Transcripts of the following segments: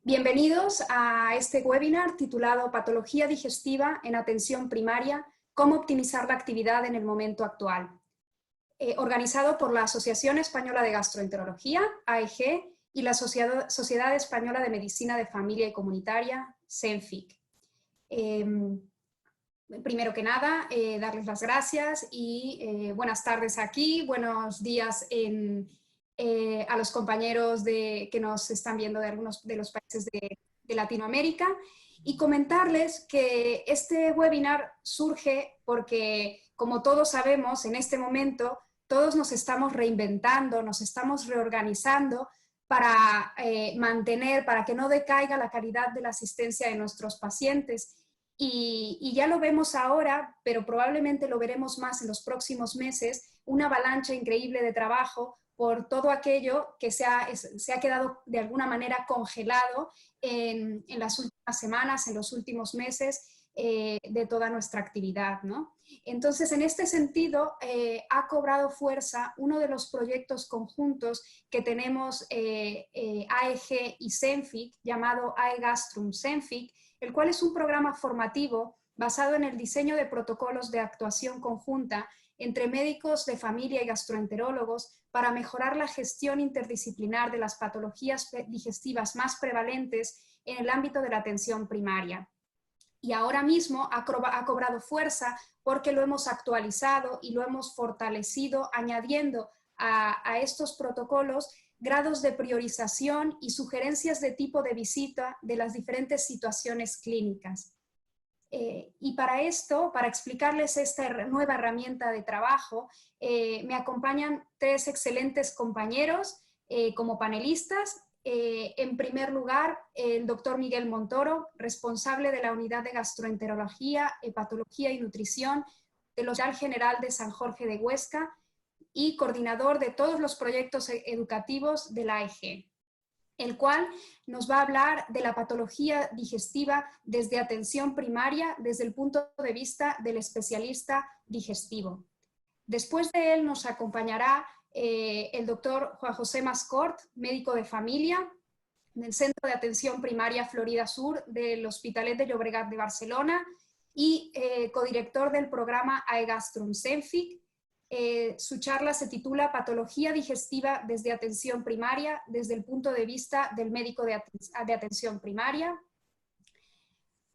Bienvenidos a este webinar titulado Patología digestiva en atención primaria, cómo optimizar la actividad en el momento actual. Organizado por la Asociación Española de Gastroenterología, AEG, y la Sociedad Española de Medicina de Familia y Comunitaria, SENFIC. Primero que nada, darles las gracias y buenas tardes aquí, buenos días a los compañeros que nos están viendo de algunos de los países de Latinoamérica, y comentarles que este webinar surge porque, como todos sabemos, en este momento todos nos estamos reinventando, nos estamos reorganizando para mantener, para que no decaiga la calidad de la asistencia de nuestros pacientes. Y ya lo vemos ahora, pero probablemente lo veremos más en los próximos meses, una avalancha increíble de trabajo por todo aquello que se ha quedado de alguna manera congelado en las últimas semanas, en los últimos meses de toda nuestra actividad, ¿no? Entonces, en este sentido, ha cobrado fuerza uno de los proyectos conjuntos que tenemos AEG y SENFIC, llamado AEGastrum SENFIC, el cual es un programa formativo basado en el diseño de protocolos de actuación conjunta entre médicos de familia y gastroenterólogos para mejorar la gestión interdisciplinar de las patologías digestivas más prevalentes en el ámbito de la atención primaria. Y ahora mismo ha cobrado fuerza porque lo hemos actualizado y lo hemos fortalecido, añadiendo a estos protocolos grados de priorización y sugerencias de tipo de visita de las diferentes situaciones clínicas. Y para esto, para explicarles esta nueva herramienta de trabajo, me acompañan tres excelentes compañeros como panelistas. En primer lugar, el doctor Miguel Montoro, responsable de la Unidad de Gastroenterología, Hepatología y Nutrición del Hospital General de San Jorge de Huesca y coordinador de todos los proyectos educativos de la AEG, el cual nos va a hablar de la patología digestiva desde atención primaria, desde el punto de vista del especialista digestivo. Después de él nos acompañará el doctor Juan José Mascort, médico de familia del Centro de Atención Primaria Florida Sur del Hospitalet de Llobregat de Barcelona y codirector del programa AEGastrum SENFIC. Su charla se titula Patología digestiva desde atención primaria, desde el punto de vista del médico de atención primaria.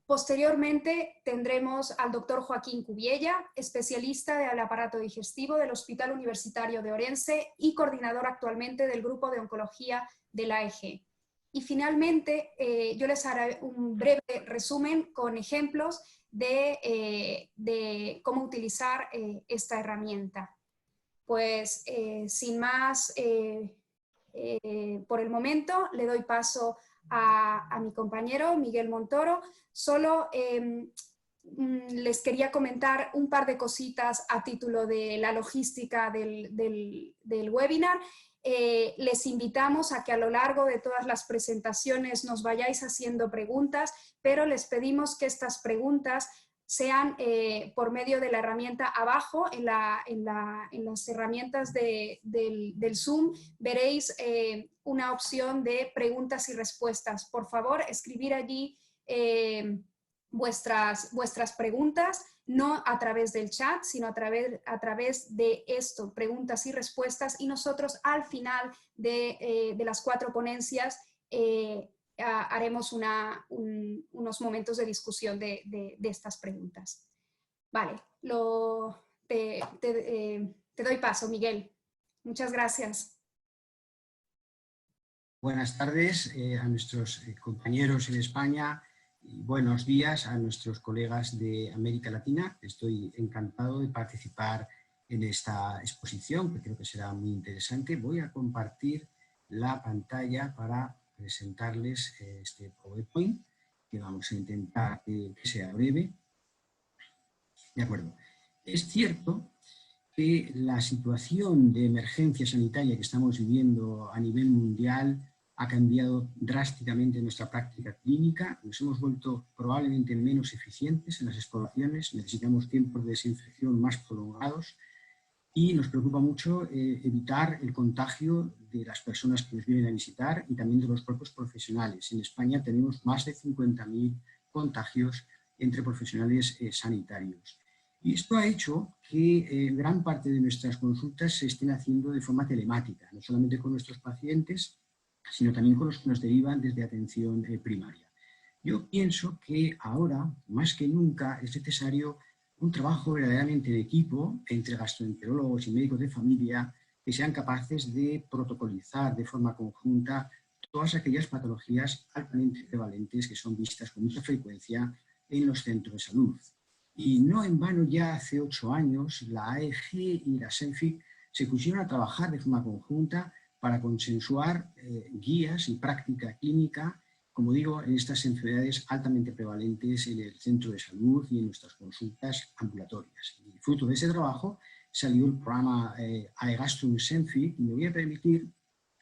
Posteriormente tendremos al doctor Joaquín Cubiella, especialista del aparato digestivo del Hospital Universitario de Orense y coordinador actualmente del Grupo de Oncología de la AEG. Y finalmente yo les haré un breve resumen con ejemplos de cómo utilizar esta herramienta. Pues sin más, por el momento le doy paso a mi compañero Miguel Montoro. Solo les quería comentar un par de cositas a título de la logística del webinar. Les invitamos a que a lo largo de todas las presentaciones nos vayáis haciendo preguntas, pero les pedimos que estas preguntas sean por medio de la herramienta abajo, en las herramientas del Zoom, veréis una opción de preguntas y respuestas. Por favor, escribir allí vuestras preguntas, no a través del chat, sino a través de esto, preguntas y respuestas, y nosotros al final de las 4 ponencias haremos unos momentos de discusión de estas preguntas. Vale, te doy paso, Miguel. Muchas gracias. Buenas tardes a nuestros compañeros en España y buenos días a nuestros colegas de América Latina. Estoy encantado de participar en esta exposición, que creo que será muy interesante. Voy a compartir la pantalla para presentarles este PowerPoint, que vamos a intentar que sea breve. De acuerdo. Es cierto que la situación de emergencia sanitaria que estamos viviendo a nivel mundial ha cambiado drásticamente nuestra práctica clínica. Nos hemos vuelto probablemente menos eficientes en las exploraciones, necesitamos tiempos de desinfección más prolongados y nos preocupa mucho evitar el contagio de las personas que nos vienen a visitar y también de los propios profesionales. En España tenemos más de 50.000 contagios entre profesionales sanitarios. Y esto ha hecho que gran parte de nuestras consultas se estén haciendo de forma telemática, no solamente con nuestros pacientes, sino también con los que nos derivan desde atención primaria. Yo pienso que ahora, más que nunca, es necesario un trabajo verdaderamente de equipo entre gastroenterólogos y médicos de familia que sean capaces de protocolizar de forma conjunta todas aquellas patologías altamente prevalentes que son vistas con mucha frecuencia en los centros de salud. Y no en vano ya hace 8 años la AEG y la SENFIC se pusieron a trabajar de forma conjunta para consensuar guías y práctica clínica, como digo, en estas enfermedades altamente prevalentes en el centro de salud y en nuestras consultas ambulatorias. Y fruto de ese trabajo salió el programa AEGastrum SENFIC y me voy a permitir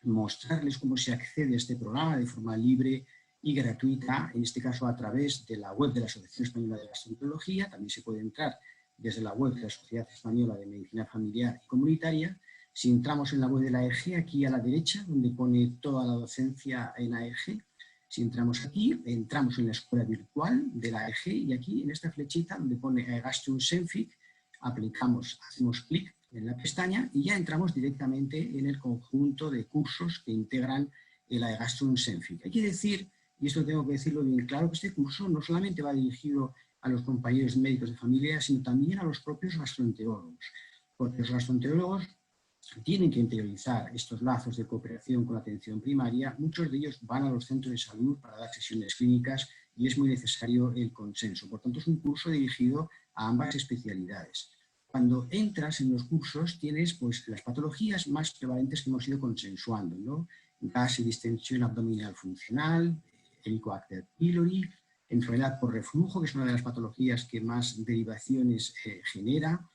mostrarles cómo se accede a este programa de forma libre y gratuita, en este caso a través de la web de la Asociación Española de Gastroenterología. También se puede entrar desde la web de la Sociedad Española de Medicina Familiar y Comunitaria. Si entramos en la web de la AEG, aquí a la derecha, donde pone toda la docencia en AEG, si entramos aquí, entramos en la escuela virtual de la AEG y aquí en esta flechita donde pone AEGastrum SENFIC, hacemos clic en la pestaña y ya entramos directamente en el conjunto de cursos que integran el AEGastrum SENFIC. Hay que decir, y esto tengo que decirlo bien claro, que este curso no solamente va dirigido a los compañeros médicos de familia, sino también a los propios gastroenterólogos, porque los gastroenterólogos tienen que interiorizar estos lazos de cooperación con la atención primaria. Muchos de ellos van a los centros de salud para dar sesiones clínicas y es muy necesario el consenso. Por tanto, es un curso dirigido a ambas especialidades. Cuando entras en los cursos tienes pues, las patologías más prevalentes que hemos ido consensuando, ¿no? Gas y distensión abdominal funcional, Helicobacter pylori, enfermedad por reflujo, que es una de las patologías que más derivaciones genera,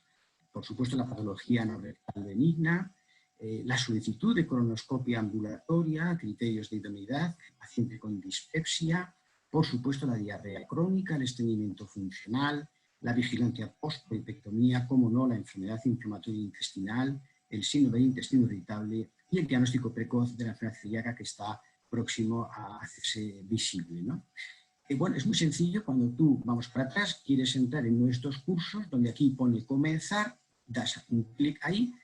por supuesto la patología anorrectal benigna, la solicitud de colonoscopia ambulatoria, criterios de idoneidad, paciente con dispepsia, por supuesto la diarrea crónica, el estreñimiento funcional, la vigilancia post-pepectomía, como no, la enfermedad inflamatoria intestinal, el síndrome del intestino irritable y el diagnóstico precoz de la enfermedad celíaca que está próximo a hacerse visible, ¿no? Bueno, es muy sencillo. Cuando tú, vamos para atrás, quieres entrar en nuestros cursos, donde aquí pone comenzar, das un clic ahí,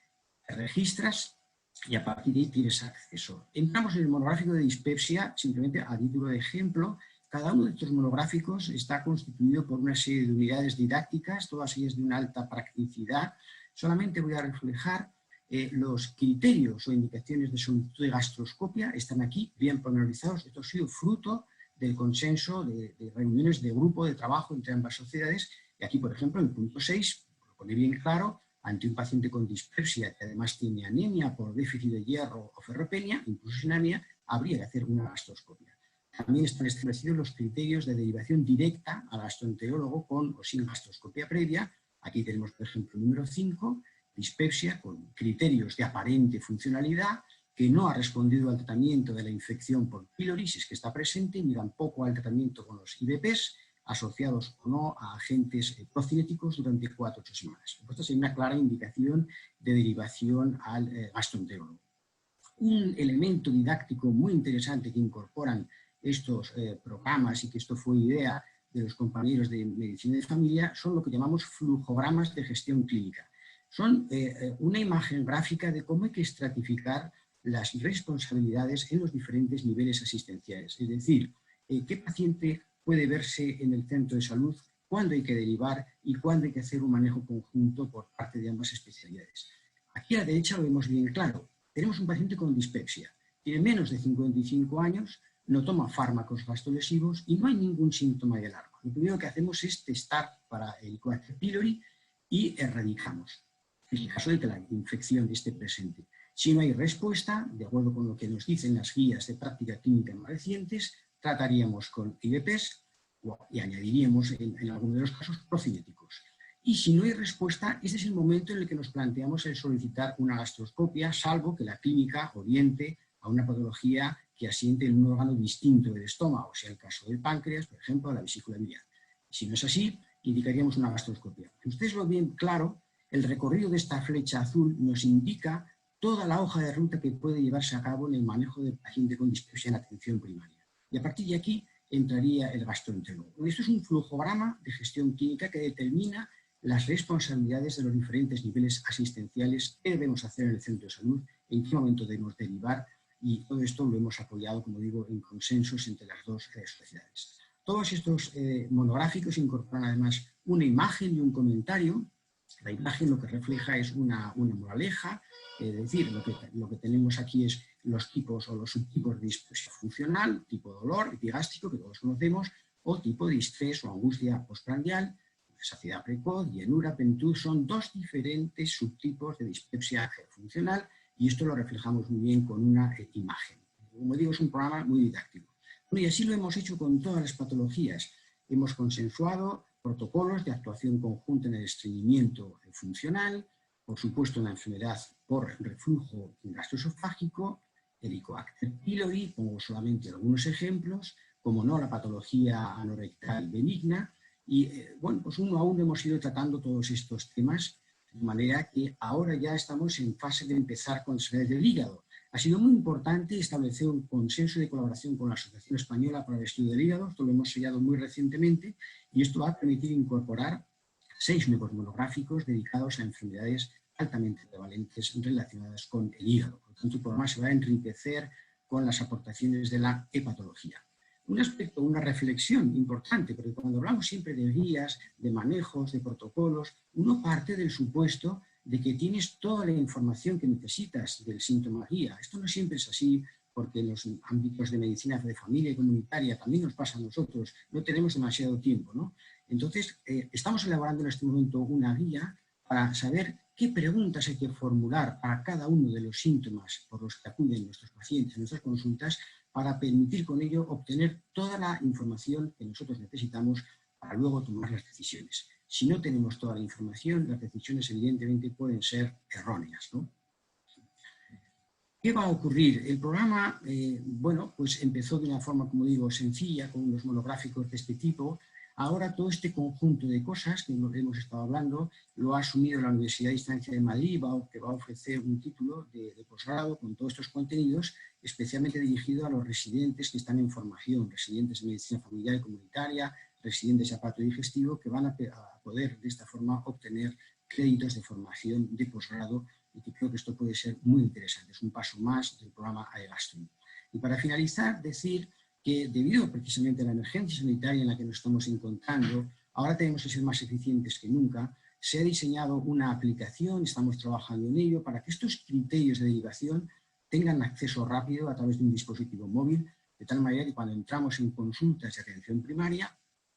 te registras y a partir de ahí tienes acceso. Entramos en el monográfico de dispepsia, simplemente a título de ejemplo. Cada uno de estos monográficos está constituido por una serie de unidades didácticas, todas ellas de una alta practicidad. Solamente voy a reflejar los criterios o indicaciones de solicitud de gastroscopia, están aquí bien pormenorizados. Esto ha sido fruto del consenso de reuniones de grupo de trabajo entre ambas sociedades. Y aquí, por ejemplo, en el punto 6, lo pone bien claro, ante un paciente con dispepsia que además tiene anemia por déficit de hierro o ferropenia, incluso sin anemia, habría que hacer una gastroscopia. También están establecidos los criterios de derivación directa al gastroenterólogo con o sin gastroscopia previa. Aquí tenemos, por ejemplo, el número 5, dispepsia con criterios de aparente funcionalidad, que no ha respondido al tratamiento de la infección por pylori, si es que está presente, ni tampoco al tratamiento con los IBPs, asociados o no a agentes procinéticos durante 4 o 8 semanas. Por esto, hay una clara indicación de derivación al gastroenterólogo. Un elemento didáctico muy interesante que incorporan estos programas, y que esto fue idea de los compañeros de medicina de familia, son lo que llamamos flujogramas de gestión clínica. Son una imagen gráfica de cómo hay que estratificar las responsabilidades en los diferentes niveles asistenciales. Es decir, qué paciente puede verse en el centro de salud, cuándo hay que derivar y cuándo hay que hacer un manejo conjunto por parte de ambas especialidades. Aquí a la derecha lo vemos bien claro. Tenemos un paciente con dispepsia, tiene menos de 55 años, no toma fármacos gastolesivos y no hay ningún síntoma de alarma. Lo primero que hacemos es testar para el Helicobacter pylori y erradicamos, en el caso de que la infección esté presente. Si no hay respuesta, de acuerdo con lo que nos dicen las guías de práctica clínica más recientes, trataríamos con IBPs y añadiríamos en algunos de los casos procinéticos. Y si no hay respuesta, este es el momento en el que nos planteamos el solicitar una gastroscopia, salvo que la clínica oriente a una patología que asiente en un órgano distinto del estómago, sea el caso del páncreas, por ejemplo, la vesícula biliar. Si no es así, indicaríamos una gastroscopia. Ustedes lo ven claro el recorrido de esta flecha azul nos indica toda la hoja de ruta que puede llevarse a cabo en el manejo del paciente con dispepsia en atención primaria. Y a partir de aquí entraría el gastroenterólogo. Esto es un flujograma de gestión clínica que determina las responsabilidades de los diferentes niveles asistenciales que debemos hacer en el centro de salud, en qué momento debemos derivar, y todo esto lo hemos apoyado, como digo, en consensos entre las dos sociedades. Todos estos monográficos incorporan además una imagen y un comentario. La imagen lo que refleja es una moraleja, es decir, lo que tenemos aquí es los tipos o los subtipos de dispepsia funcional, tipo dolor epigástrico, que todos conocemos, o tipo de estrés o angustia postprandial, saciedad precoz, llenura, plenitud. Son dos diferentes subtipos de dispepsia funcional y esto lo reflejamos muy bien con una imagen. Como digo, es un programa muy didáctico. Bueno, y así lo hemos hecho con todas las patologías. Hemos consensuado protocolos de actuación conjunta en el estreñimiento funcional, por supuesto en la enfermedad por reflujo gastroesofágico, Helicobacter pylori, pongo solamente algunos ejemplos, como no la patología anorectal benigna, y bueno, pues uno a uno hemos ido tratando todos estos temas, de manera que ahora ya estamos en fase de empezar con enfermedades del hígado. Ha sido muy importante establecer un consenso de colaboración con la Asociación Española para el Estudio del Hígado, esto lo hemos sellado muy recientemente, y esto va a permitir incorporar 6 nuevos monográficos dedicados a enfermedades altamente prevalentes relacionadas con el hígado. Por lo tanto, el programa se va a enriquecer con las aportaciones de la hepatología. Un aspecto, una reflexión importante, porque cuando hablamos siempre de guías, de manejos, de protocolos, uno parte del supuesto de que tienes toda la información que necesitas del síntoma guía. Esto no siempre es así, porque en los ámbitos de medicina de familia y comunitaria también nos pasa a nosotros, no tenemos demasiado tiempo, ¿no? Entonces, estamos elaborando en este momento una guía para saber qué preguntas hay que formular para cada uno de los síntomas por los que acuden nuestros pacientes en nuestras consultas, para permitir con ello obtener toda la información que nosotros necesitamos para luego tomar las decisiones. Si no tenemos toda la información, las decisiones evidentemente pueden ser erróneas, ¿no? ¿Qué va a ocurrir? El programa, bueno, pues empezó de una forma, como digo, sencilla, con unos monográficos de este tipo. Ahora todo este conjunto de cosas que hemos estado hablando lo ha asumido la Universidad de Distancia de Madrid, que va a ofrecer un título de posgrado con todos estos contenidos, especialmente dirigido a los residentes que están en formación, residentes de medicina familiar y comunitaria, residentes de aparato digestivo, que van a poder de esta forma obtener créditos de formación de posgrado, y que creo que esto puede ser muy interesante. Es un paso más del programa AEGASTRO. Y para finalizar, decir que debido precisamente a la emergencia sanitaria en la que nos estamos encontrando, ahora tenemos que ser más eficientes que nunca. Se ha diseñado una aplicación, estamos trabajando en ello, para que estos criterios de derivación tengan acceso rápido a través de un dispositivo móvil, de tal manera que cuando entramos en consultas de atención primaria,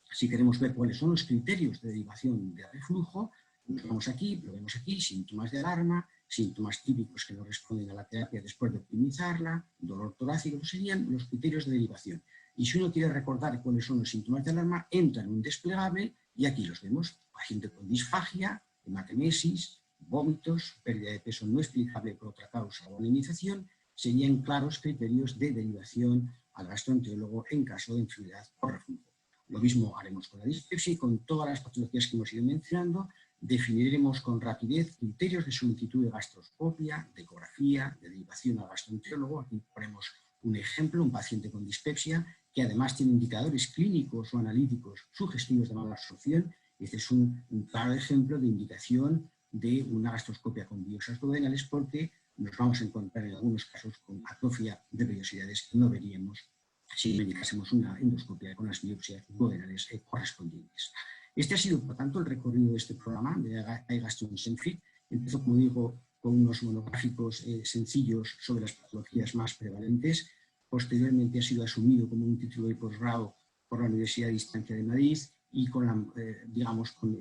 si queremos ver cuáles son los criterios de derivación de reflujo, nos vamos aquí, lo vemos aquí, síntomas de alarma, síntomas típicos que no responden a la terapia después de optimizarla, dolor torácico, serían los criterios de derivación. Y si uno quiere recordar cuáles son los síntomas de alarma, entra en un desplegable y aquí los vemos. Paciente con disfagia, hematemesis, vómitos, pérdida de peso no explicable por otra causa o anemización, serían claros criterios de derivación al gastroenterólogo en caso de enfermedad por reflujo. Lo mismo haremos con la dispepsia y con todas las patologías que hemos ido mencionando. Definiremos con rapidez criterios de solicitud de gastroscopia, de ecografía, de derivación al gastroenterólogo. Aquí ponemos un ejemplo, un paciente con dispepsia que además tiene indicadores clínicos o analíticos sugestivos de mala absorción. Este es un claro ejemplo de indicación de una gastroscopia con biopsias duodenales, porque nos vamos a encontrar en algunos casos con atrofia de vellosidades que no veríamos si indicásemos una endoscopia con las biopsias duodenales correspondientes. Este ha sido, por tanto, el recorrido de este programa de AEGASTRO en SENFIT. Empezó, como digo, con unos monográficos sencillos sobre las patologías más prevalentes. Posteriormente ha sido asumido como un título de posgrado por la Universidad de Distancia de Madrid y con, digamos, con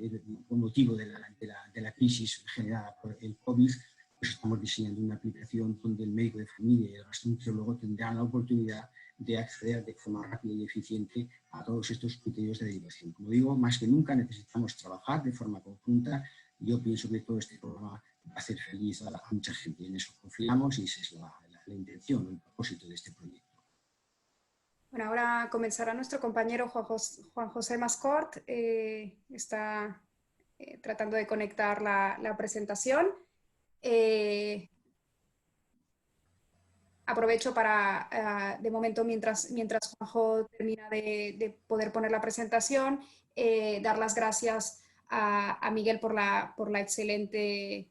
motivo de la crisis generada por el COVID, pues estamos diseñando una aplicación donde el médico de familia y el gastroenterólogo tendrán la oportunidad de acceder de forma rápida y eficiente a todos estos criterios de derivación. Como digo, más que nunca necesitamos trabajar de forma conjunta. Yo pienso que todo este programa va a hacer feliz a mucha gente. En eso confiamos y esa es la intención, el propósito de este proyecto. Bueno, ahora comenzará nuestro compañero Juan José Mascort. Está tratando de conectar la presentación. Aprovecho para, de momento, mientras Juanjo termina de poder poner la presentación, dar las gracias a Miguel por la excelente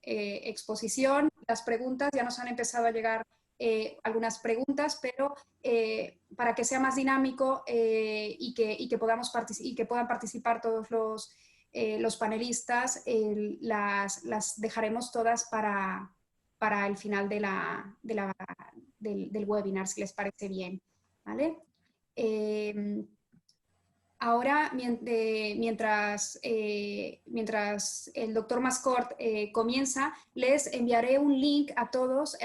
exposición. Las preguntas, ya nos han empezado a llegar algunas preguntas, pero para que sea más dinámico y que puedan participar todos los panelistas, las dejaremos todas para el final del webinar, si les parece bien, ¿vale? Ahora, mientras el doctor Mascort comienza, les enviaré un link a todos,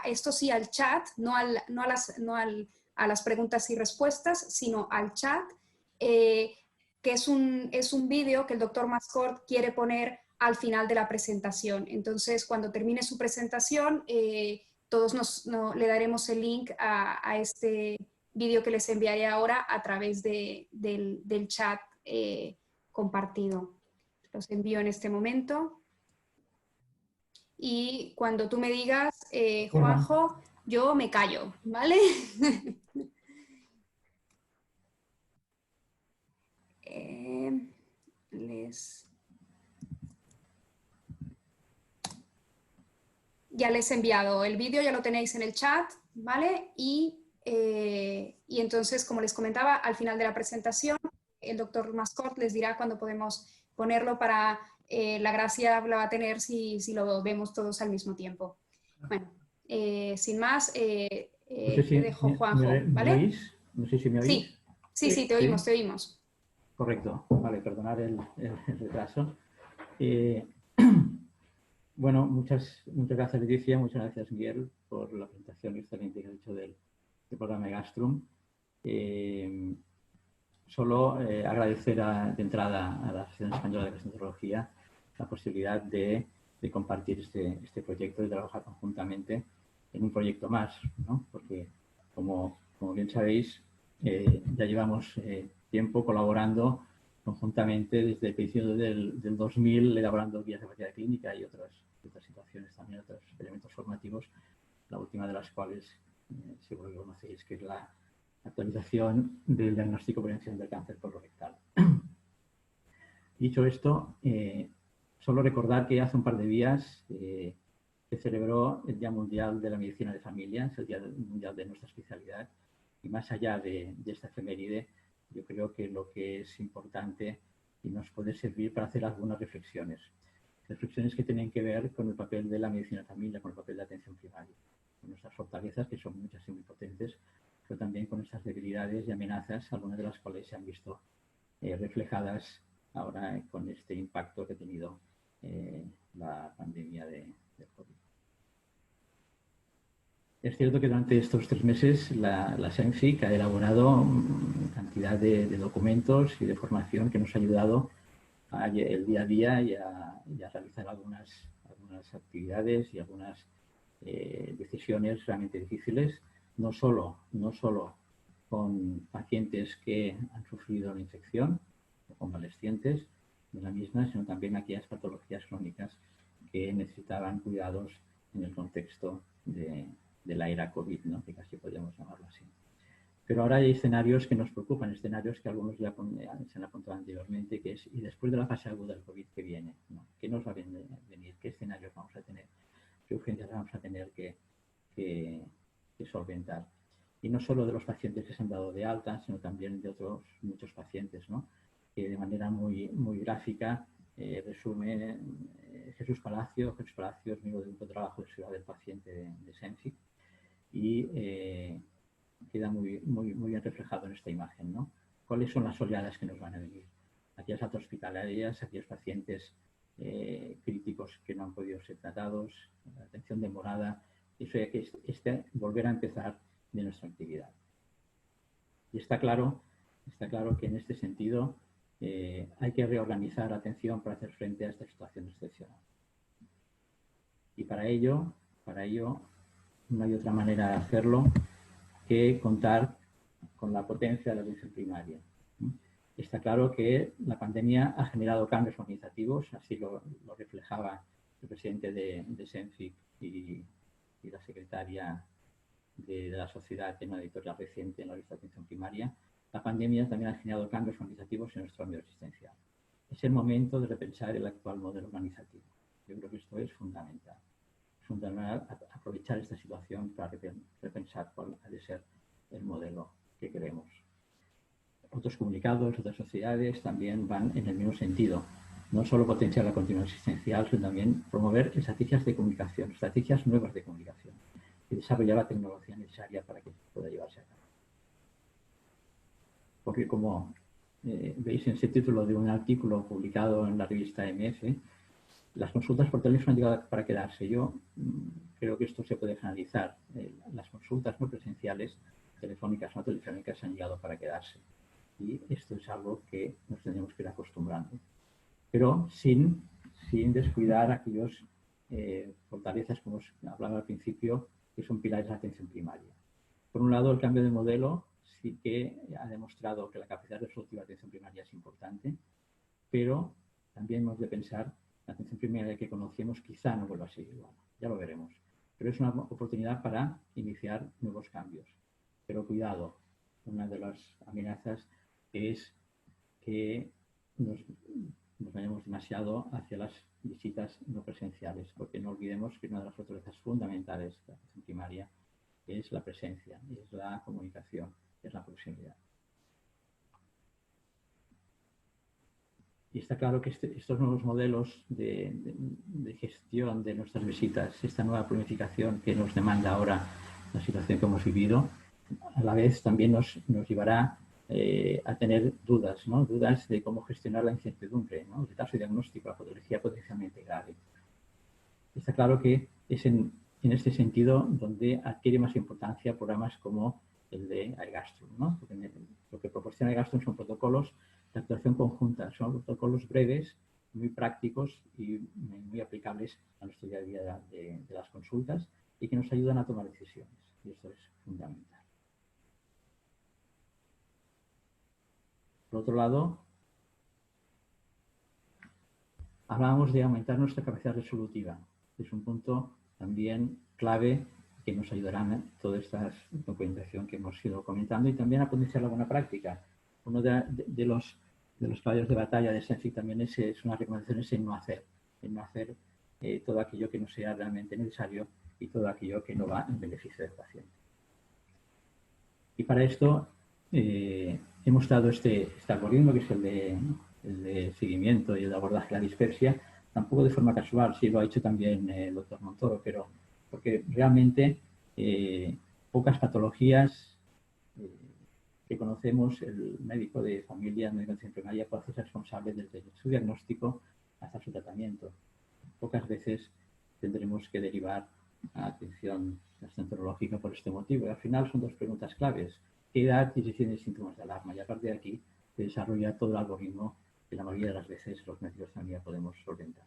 esto sí, al chat, no a las preguntas y respuestas, sino al chat, que es un vídeo que el doctor Mascort quiere poner al final de la presentación. Entonces, cuando termine su presentación, todos le daremos el link a este vídeo que les enviaré ahora a través del chat compartido. Los envío en este momento. Y cuando tú me digas, Juanjo, yo me callo, ¿vale? Ya les he enviado el vídeo, ya lo tenéis en el chat, ¿vale? Y entonces, como les comentaba, al final de la presentación, el doctor Mascort les dirá cuándo podemos ponerlo para la gracia la va a tener si lo vemos todos al mismo tiempo. Bueno, sin más, te dejo, Juanjo, ¿vale? ¿Me oís? No sé si me oís. Sí, te oímos, te oímos. Correcto. Vale, perdonad el retraso. Bueno, muchas gracias, Leticia, muchas gracias, Miguel, por la presentación excelente que has hecho del programa Gastrum. Solo agradecer de entrada a la Asociación Española de Gastroenterología la posibilidad de compartir este proyecto y trabajar conjuntamente en un proyecto más, ¿no? Porque, como bien sabéis, ya llevamos tiempo colaborando conjuntamente desde el principio del 2000, elaborando guías de práctica clínica y otras situaciones también, otros elementos formativos, la última de las cuales seguro que conocéis, que es la actualización del diagnóstico y prevención del cáncer colorectal. Dicho esto, solo recordar que hace un par de días se celebró el Día Mundial de la Medicina de Familia, el Día Mundial de nuestra especialidad, y más allá de esta efeméride, yo creo que lo que es importante y nos puede servir para hacer algunas reflexiones que tienen que ver con el papel de la medicina de familia, con el papel de la atención primaria, con nuestras fortalezas, que son muchas y muy potentes, pero también con esas debilidades y amenazas, algunas de las cuales se han visto reflejadas ahora con este impacto que ha tenido la pandemia del COVID. Es cierto que durante estos 3 meses la SENFIC ha elaborado cantidad de documentos y de formación que nos ha ayudado el día a día y a realizar algunas actividades y algunas decisiones realmente difíciles, no solo con pacientes que han sufrido la infección o convalescientes de la misma, sino también aquellas patologías crónicas que necesitaban cuidados en el contexto de la era COVID, ¿no? Que casi podríamos llamarlo así. Pero ahora hay escenarios que nos preocupan, escenarios que algunos ya se han apuntado anteriormente, que es, y después de la fase aguda del COVID, ¿qué viene? ¿No? ¿Qué nos va a venir? ¿Qué escenarios vamos a tener? ¿Qué urgencias vamos a tener que solventar? Y no solo de los pacientes que se han dado de alta, sino también de otros muchos pacientes, ¿no? Que de manera muy gráfica resume Jesús Palacios, miembro del grupo de trabajo de seguridad del paciente de SENFIC, y queda muy bien reflejado en esta imagen, ¿no? ¿Cuáles son las oleadas que nos van a venir? Aquellas altas hospitalarias, aquellos pacientes críticos que no han podido ser tratados, la atención demorada, eso ya que volver a empezar de nuestra actividad. Y está claro que en este sentido hay que reorganizar la atención para hacer frente a esta situación excepcional. Y para ello no hay otra manera de hacerlo que contar con la potencia de la atención primaria, ¿no? Está claro que la pandemia ha generado cambios organizativos, así lo reflejaba el presidente de SENFIC y la secretaria de la sociedad en una editorial reciente en la revista de atención primaria. La pandemia también ha generado cambios organizativos en nuestro ámbito asistencial. Es el momento de repensar el actual modelo organizativo. Yo creo que esto es fundamental. Es fundamental aprovechar esta situación para repensar cuál ha de ser el modelo que queremos. Otros comunicados, otras sociedades también van en el mismo sentido. No solo potenciar la continuidad asistencial, sino también promover estrategias de comunicación, estrategias nuevas de comunicación y desarrollar la tecnología necesaria para que pueda llevarse a cabo. Porque como veis en ese título de un artículo publicado en la revista MF, las consultas por teléfono han llegado para quedarse. Yo creo que esto se puede generalizar. Las consultas no presenciales, telefónicas no telefónicas, han llegado para quedarse. Y esto es algo que nos tendremos que ir acostumbrando. Pero sin descuidar aquellas fortalezas, como os hablaba al principio, que son pilares de la atención primaria. Por un lado, el cambio de modelo sí que ha demostrado que la capacidad resolutiva de atención primaria es importante, pero también hemos de pensar la atención primaria que conocemos quizá no vuelva a ser igual, ya lo veremos. Pero es una oportunidad para iniciar nuevos cambios. Pero cuidado, una de las amenazas es que nos vayamos demasiado hacia las visitas no presenciales, porque no olvidemos que una de las fortalezas fundamentales de la atención primaria es la presencia, es la comunicación, es la proximidad. Y está claro que estos nuevos modelos de gestión de nuestras visitas, esta nueva planificación que nos demanda ahora la situación que hemos vivido, a la vez también nos llevará a tener dudas, ¿no? Dudas de cómo gestionar la incertidumbre, ¿no? El caso de diagnóstico, la patología potencialmente grave. Está claro que es en este sentido donde adquiere más importancia programas como el de iGastrum, ¿no? Porque lo que proporciona iGastrum son protocolos de actuación conjunta, son protocolos breves, muy prácticos y muy aplicables a nuestro día a día de las consultas y que nos ayudan a tomar decisiones. Y esto es fundamental. Por otro lado, hablábamos de aumentar nuestra capacidad resolutiva. Es un punto también clave que nos ayudará en toda esta documentación que hemos ido comentando y también a potenciar la buena práctica. Uno de los caballos de batalla de SENFIC también es una recomendación en no hacer todo aquello que no sea realmente necesario y todo aquello que no va en beneficio del paciente. Y para esto hemos dado este algoritmo, que es el de seguimiento y el de abordaje de la dispepsia, tampoco de forma casual, sí lo ha hecho también el doctor Montoro, pero porque realmente pocas patologías que conocemos, el médico de familia, el médico de atención primaria, puede hacerse responsable desde su diagnóstico hasta su tratamiento. Pocas veces tendremos que derivar a atención gastroenterológica por este motivo. Y al final son dos preguntas claves. ¿Qué edad y si tiene síntomas de alarma? Y a partir de aquí se desarrolla todo el algoritmo que la mayoría de las veces los médicos también podemos solventar.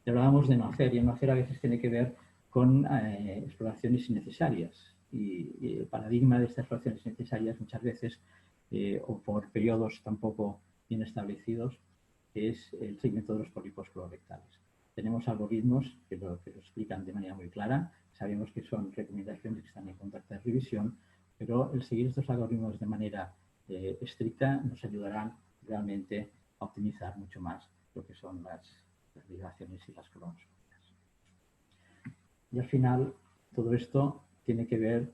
Y hablábamos de no hacer, y el no hacer a veces tiene que ver con exploraciones innecesarias. Y el paradigma de estas exploraciones innecesarias muchas veces, o por periodos tampoco bien establecidos, es el seguimiento de los pólipos colorectales. Tenemos algoritmos que lo explican de manera muy clara, sabemos que son recomendaciones que están en contacto de revisión, pero el seguir estos algoritmos de manera estricta nos ayudarán realmente a optimizar mucho más lo que son las ligaciones y las colonoscopias. Y al final, todo esto tiene que ver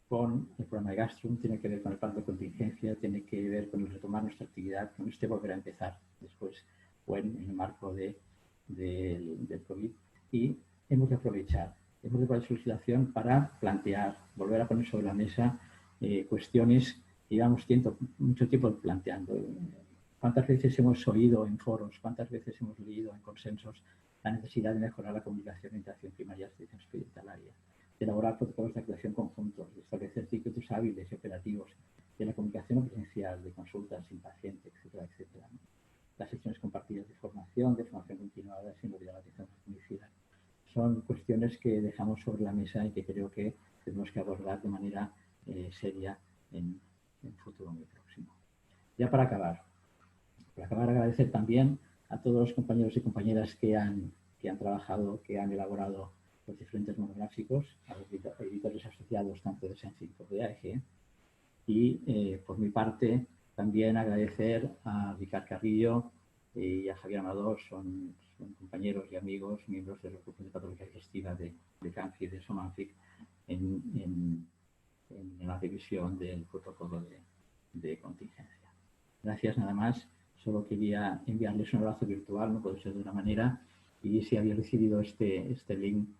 con el programa de Gastrum, tiene que ver con el plan de contingencia, tiene que ver con el retomar nuestra actividad, con este volver a empezar después o en el marco del COVID. Y hemos de aprovechar su legislación para plantear, volver a poner sobre la mesa cuestiones que llevamos mucho tiempo planteando. ¿Cuántas veces hemos oído en foros, cuántas veces hemos leído en consensos la necesidad de mejorar la comunicación entre atención primaria y atención hospitalaria, de elaborar protocolos de actuación conjuntos, de establecer circuitos hábiles y operativos, de la comunicación presencial, de consultas sin paciente, etcétera, etcétera, ¿no? Las sesiones compartidas de formación continuada, sin olvidar la atención clínica. Son cuestiones que dejamos sobre la mesa y que creo que tenemos que abordar de manera seria en un futuro muy próximo. Ya para acabar agradecer también a todos los compañeros y compañeras que han trabajado, que han elaborado los diferentes monográficos, a los editores asociados tanto de SENFIC como de AEG. Y por mi parte también agradecer a Ricard Carrillo y a Javier Amador, son compañeros y amigos, miembros de los grupos de patología digestiva de CANFI y de SOMANFIC en la revisión del protocolo de contingencia. Gracias, nada más. Solo quería enviarles un abrazo virtual, no puede ser de una manera, y si había recibido este link,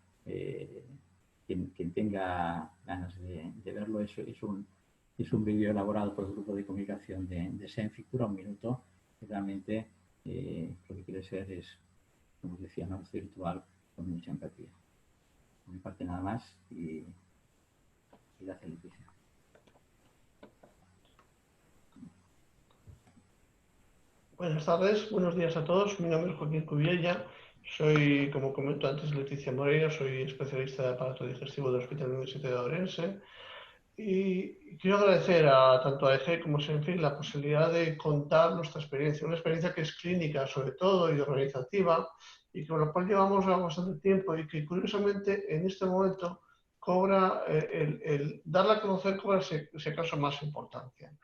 quien tenga ganas de verlo, es un vídeo elaborado por el grupo de comunicación de SENFIC, dura 1 minuto, y realmente lo que quiere ser es, como os decía, un abrazo virtual con mucha empatía. Por mi parte nada más y gracias, Leticia. Buenas tardes, buenos días a todos. Mi nombre es Joaquín Cubiella. Soy, como comentó antes Leticia Moreira, soy especialista de aparato digestivo del Hospital Universitario de Ourense. Y quiero agradecer tanto a AEG como a SENFIC la posibilidad de contar nuestra experiencia, una experiencia que es clínica sobre todo y organizativa, y con la cual llevamos bastante tiempo y que curiosamente en este momento cobra, el darla a conocer cobra ese caso más importancia.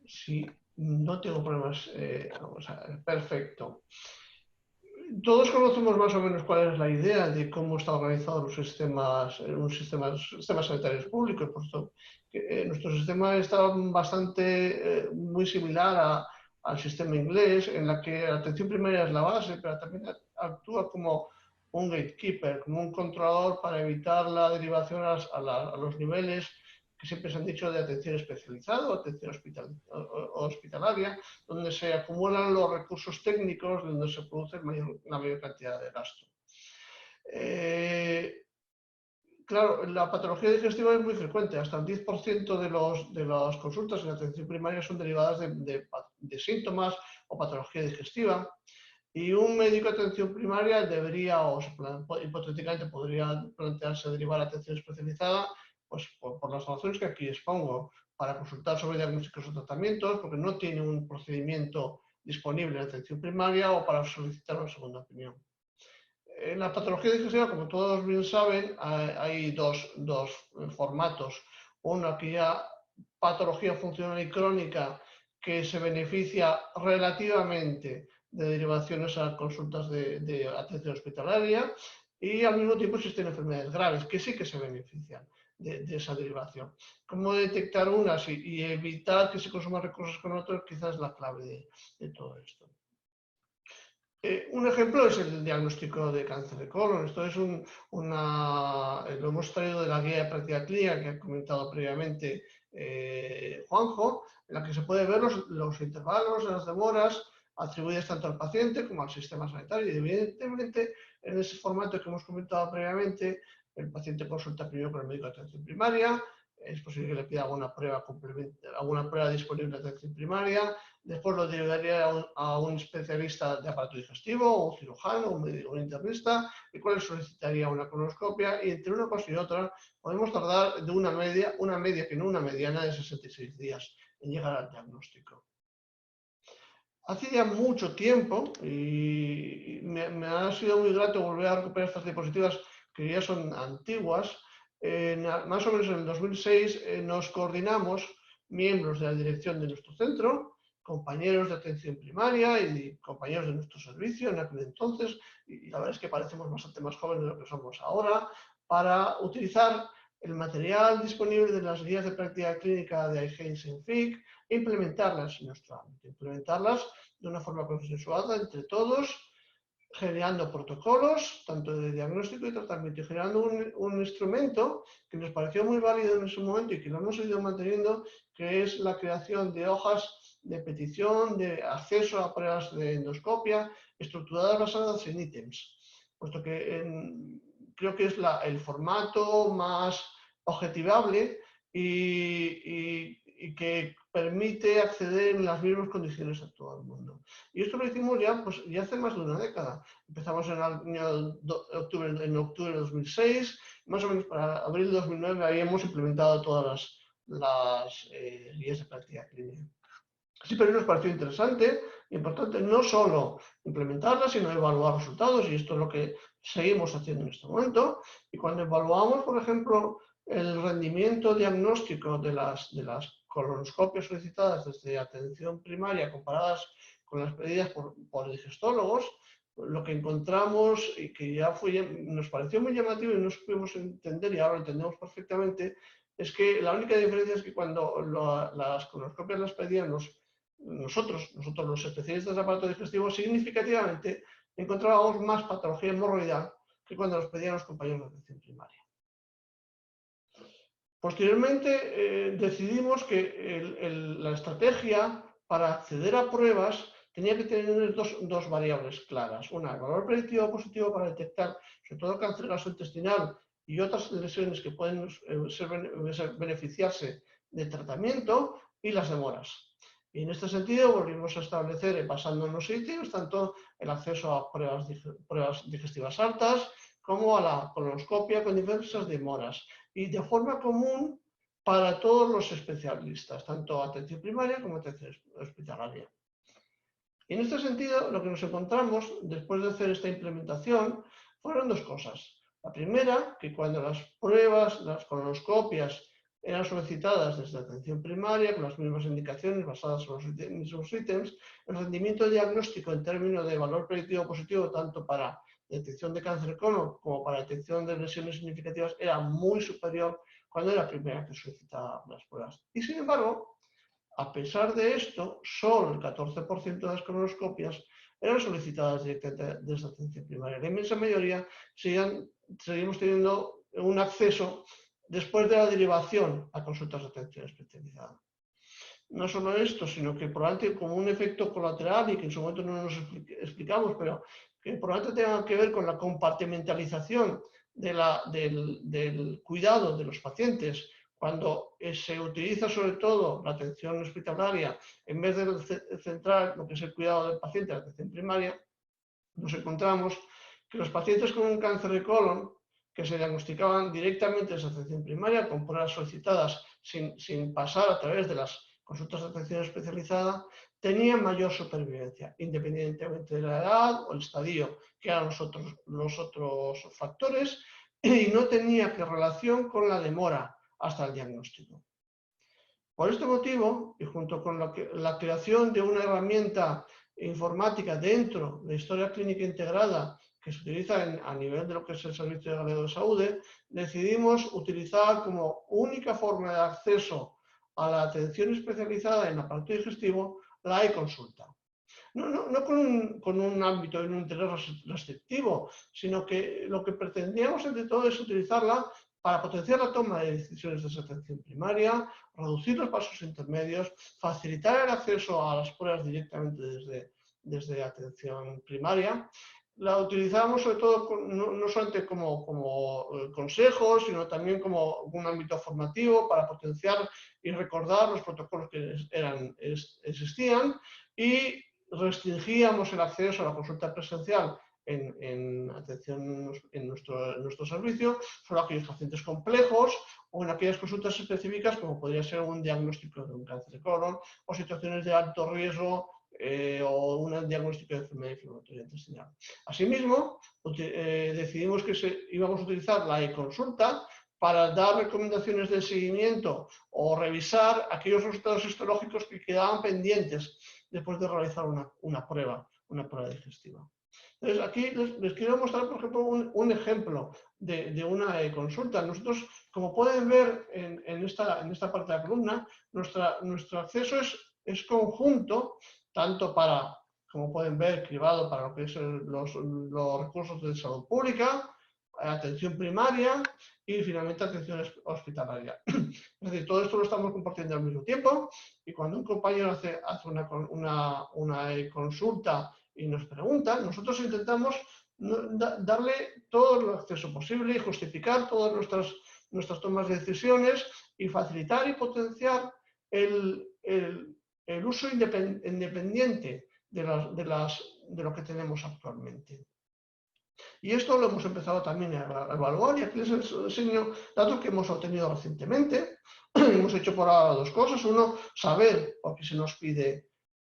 Si no tengo problemas, vamos a ver, perfecto. Todos conocemos más o menos cuál es la idea de cómo están organizados los sistemas, sistemas sanitarios públicos. Por esto, nuestro sistema está bastante, muy similar al sistema inglés, en la que la atención primaria es la base, pero también actúa como un gatekeeper, como un controlador para evitar la derivación a los niveles que siempre se han dicho de atención especializada o atención hospitalaria, donde se acumulan los recursos técnicos, donde se produce la mayor cantidad de gasto. Claro, la patología digestiva es muy frecuente, hasta el 10% de las consultas en atención primaria son derivadas de síntomas o patología digestiva. Y un médico de atención primaria debería, o hipotéticamente podría plantearse derivar a atención especializada, pues por las razones que aquí expongo, para consultar sobre diagnósticos o tratamientos, porque no tiene un procedimiento disponible en atención primaria, o para solicitar una segunda opinión. En la patología digestiva, como todos bien saben, hay dos formatos. Uno, aquella patología funcional y crónica que se beneficia relativamente de derivaciones a consultas de atención hospitalaria, y al mismo tiempo existen enfermedades graves que sí que se benefician de esa derivación. Cómo detectar unas y evitar que se consuman recursos con otros, quizás es la clave de todo esto. Un ejemplo es el diagnóstico de cáncer de colon. Esto es lo hemos traído de la guía de práctica clínica que ha comentado previamente Juanjo, en la que se puede ver los intervalos, las demoras atribuidas tanto al paciente como al sistema sanitario. Y evidentemente, en ese formato que hemos comentado previamente, el paciente consulta primero con el médico de atención primaria, es posible que le pida alguna prueba disponible de atención primaria, después lo derivaría a un especialista de aparato digestivo, un cirujano, un internista, el cual solicitaría una colonoscopia, y entre una cosa y otra podemos tardar de una media que no una mediana de 66 días en llegar al diagnóstico. Hace ya mucho tiempo, y me ha sido muy grato volver a recuperar estas diapositivas que ya son antiguas, más o menos en el 2006 nos coordinamos, miembros de la dirección de nuestro centro, compañeros de atención primaria y compañeros de nuestro servicio en aquel entonces, y la verdad es que parecemos bastante más jóvenes de lo que somos ahora, para utilizar el material disponible de las guías de práctica clínica de AEG y SENFIC e implementarlas en nuestro ámbito, implementarlas de una forma consensuada entre todos, generando protocolos, tanto de diagnóstico y tratamiento, y generando un instrumento que nos pareció muy válido en ese momento y que lo hemos ido manteniendo, que es la creación de hojas de petición de acceso a pruebas de endoscopia, estructuradas basadas en ítems, puesto que creo que es el formato más objetivable y que permite acceder en las mismas condiciones a todo el mundo. Y esto lo hicimos ya hace más de una década. Empezamos en octubre de 2006, más o menos para abril de 2009 habíamos implementado todas las guías de práctica clínica. Así pero nos pareció interesante e importante no solo implementarla, sino evaluar resultados, y esto es lo que seguimos haciendo en este momento. Y cuando evaluamos, por ejemplo, el rendimiento diagnóstico de las colonoscopias solicitadas desde atención primaria comparadas con las pedidas por digestólogos, lo que encontramos y que ya nos pareció muy llamativo y no supimos entender, y ahora lo entendemos perfectamente, es que la única diferencia es que cuando las colonoscopias las pedían nosotros los especialistas de aparato digestivo, significativamente encontrábamos más patología hemorroidal que cuando los pedían los compañeros de atención primaria. Posteriormente decidimos que la estrategia para acceder a pruebas tenía que tener dos variables claras. Una, el valor predictivo positivo para detectar sobre todo cáncer gastrointestinal y otras lesiones que pueden beneficiarse de tratamiento, y las demoras. Y en este sentido volvimos a establecer, basándonos en los ítems, tanto el acceso a pruebas digestivas altas como a la colonoscopia con diversas demoras, y de forma común para todos los especialistas, tanto atención primaria como atención hospitalaria. Y en este sentido, lo que nos encontramos después de hacer esta implementación fueron dos cosas. La primera, que cuando las pruebas, las colonoscopias, eran solicitadas desde atención primaria con las mismas indicaciones basadas en los mismos ítems, el rendimiento diagnóstico en términos de valor predictivo positivo, tanto para detección de cáncer de colon como para detección de lesiones significativas, era muy superior cuando era la primera que solicitaba las pruebas. Y sin embargo, a pesar de esto, solo el 14% de las colonoscopias eran solicitadas directamente desde atención primaria. La inmensa mayoría seguimos teniendo un acceso después de la derivación a consultas de atención especializada. No solo esto, sino que probablemente como un efecto colateral, y que en su momento no nos explicamos, pero que probablemente tenga que ver con la compartimentalización del cuidado de los pacientes, cuando se utiliza sobre todo la atención hospitalaria, en vez de centrar lo que es el cuidado del paciente en la atención primaria, nos encontramos que los pacientes con un cáncer de colon que se diagnosticaban directamente en esa atención primaria, con pruebas solicitadas sin pasar a través de las consultas de atención especializada, tenían mayor supervivencia, independientemente de la edad o el estadio, que eran los otros factores, y no tenía relación con la demora hasta el diagnóstico. Por este motivo, y junto con la creación de una herramienta informática dentro de historia clínica integrada que se utiliza a nivel de lo que es el Servicio Galego de Salud, decidimos utilizar como única forma de acceso a la atención especializada en aparato digestivo la e-consulta. No con un ámbito y un interés restrictivo, sino que lo que pretendíamos entre todo es utilizarla para potenciar la toma de decisiones de atención primaria, reducir los pasos intermedios, facilitar el acceso a las pruebas directamente desde atención primaria. La utilizamos sobre todo no solamente como consejos, sino también como un ámbito formativo para potenciar y recordar los protocolos que existían, y restringíamos el acceso a la consulta presencial en atención en nuestro servicio solo a aquellos pacientes complejos o en aquellas consultas específicas como podría ser un diagnóstico de un cáncer de colon o situaciones de alto riesgo o un diagnóstico de enfermedad inflamatoria intestinal. Asimismo, decidimos que íbamos a utilizar la e-consulta para dar recomendaciones de seguimiento o revisar aquellos resultados histológicos que quedaban pendientes después de realizar una prueba digestiva. Entonces, aquí les quiero mostrar, por ejemplo, un ejemplo de una consulta. Nosotros, como pueden ver en esta parte de la columna, nuestro acceso es conjunto, tanto para, como pueden ver, cribado para lo que son los recursos de salud pública, atención primaria y finalmente atención hospitalaria. Es decir, todo esto lo estamos compartiendo al mismo tiempo, y cuando un compañero hace una consulta y nos pregunta, nosotros intentamos darle todo el acceso posible y justificar todas nuestras tomas de decisiones y facilitar y potenciar el uso independiente de lo que tenemos actualmente. Y esto lo hemos empezado también a evaluar, y aquí les enseño datos que hemos obtenido recientemente. Hemos hecho por ahora dos cosas. Uno, saber, porque se nos pide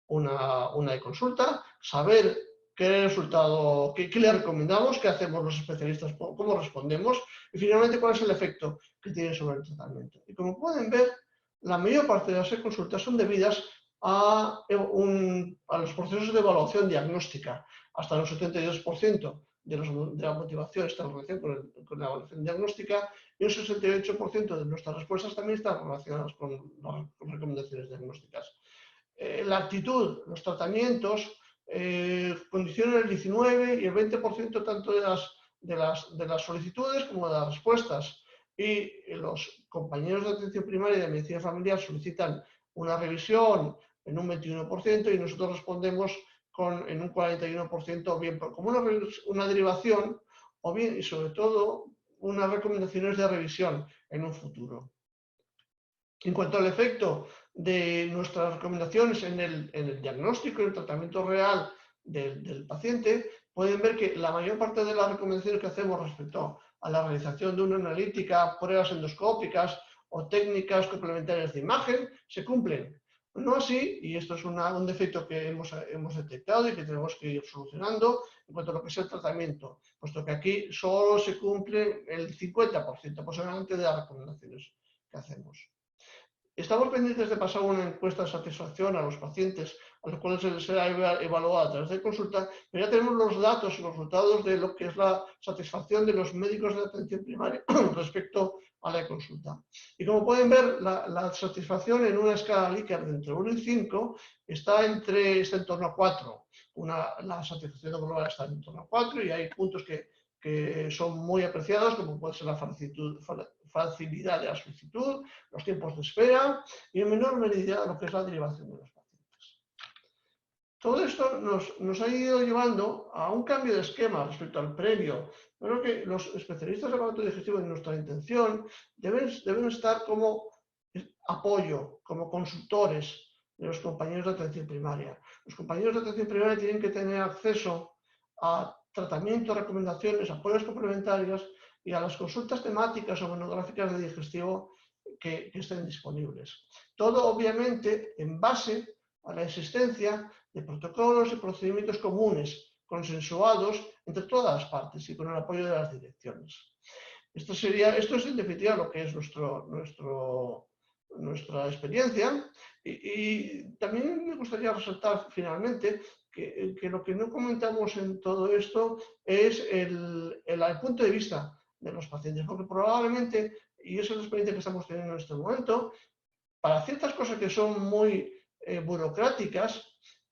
una e-consulta, saber qué resultado, qué le recomendamos, qué hacemos los especialistas, cómo respondemos y finalmente cuál es el efecto que tiene sobre el tratamiento. Y como pueden ver, la mayor parte de las e-consultas son debidas a los procesos de evaluación diagnóstica. Hasta el 72% de la motivación está en relación con la evaluación diagnóstica y un 68% de nuestras respuestas también están relacionadas con las recomendaciones diagnósticas. La actitud, los tratamientos, condicionan el 19% y el 20% tanto de las solicitudes como de las respuestas. Y los compañeros de atención primaria y de medicina familiar solicitan una revisión en un 21% y nosotros respondemos en un 41%, o bien como una derivación, o bien, y sobre todo, unas recomendaciones de revisión en un futuro. En cuanto al efecto de nuestras recomendaciones en el diagnóstico y el tratamiento real del paciente, pueden ver que la mayor parte de las recomendaciones que hacemos respecto a la realización de una analítica, pruebas endoscópicas o técnicas complementarias de imagen se cumplen. No así, y esto es un defecto que hemos detectado y que tenemos que ir solucionando en cuanto a lo que es el tratamiento, puesto que aquí solo se cumple el 50% aproximadamente de las recomendaciones que hacemos. Estamos pendientes de pasar una encuesta de satisfacción a los pacientes a los cuales se les será evaluada a través de consulta, pero ya tenemos los datos y los resultados de lo que es la satisfacción de los médicos de atención primaria respecto a la consulta. Y como pueden ver, la satisfacción en una escala Likert de entre 1 y 5 está en torno a 4. La satisfacción global está en torno a 4 y hay puntos que son muy apreciados, como puede ser la facilidad de la solicitud, los tiempos de espera y en menor medida lo que es la derivación de los pacientes. Todo esto nos ha ido llevando a un cambio de esquema respecto al previo. Creo que los especialistas de aparato digestivo en nuestra intención deben estar como apoyo, como consultores de los compañeros de atención primaria. Los compañeros de atención primaria tienen que tener acceso a tratamientos, recomendaciones, apoyos complementarios y a las consultas temáticas o monográficas de digestivo que estén disponibles. Todo, obviamente, en base a la existencia de protocolos y procedimientos comunes, consensuados entre todas las partes y con el apoyo de las direcciones. Esto es en definitiva lo que es nuestra experiencia y también me gustaría resaltar finalmente que lo que no comentamos en todo esto es el punto de vista de los pacientes, porque probablemente, y esa es la experiencia que estamos teniendo en este momento, para ciertas cosas que son muy burocráticas,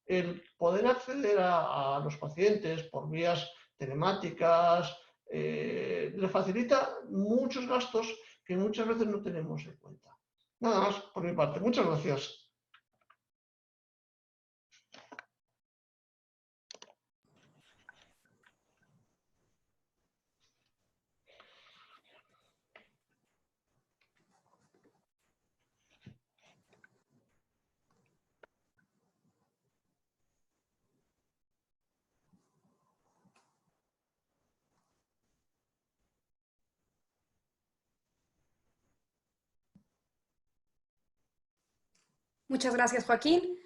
el poder acceder a los pacientes por vías telemáticas le facilita muchos gastos que muchas veces no tenemos en cuenta. Nada más por mi parte. Muchas gracias. Muchas gracias, Joaquín.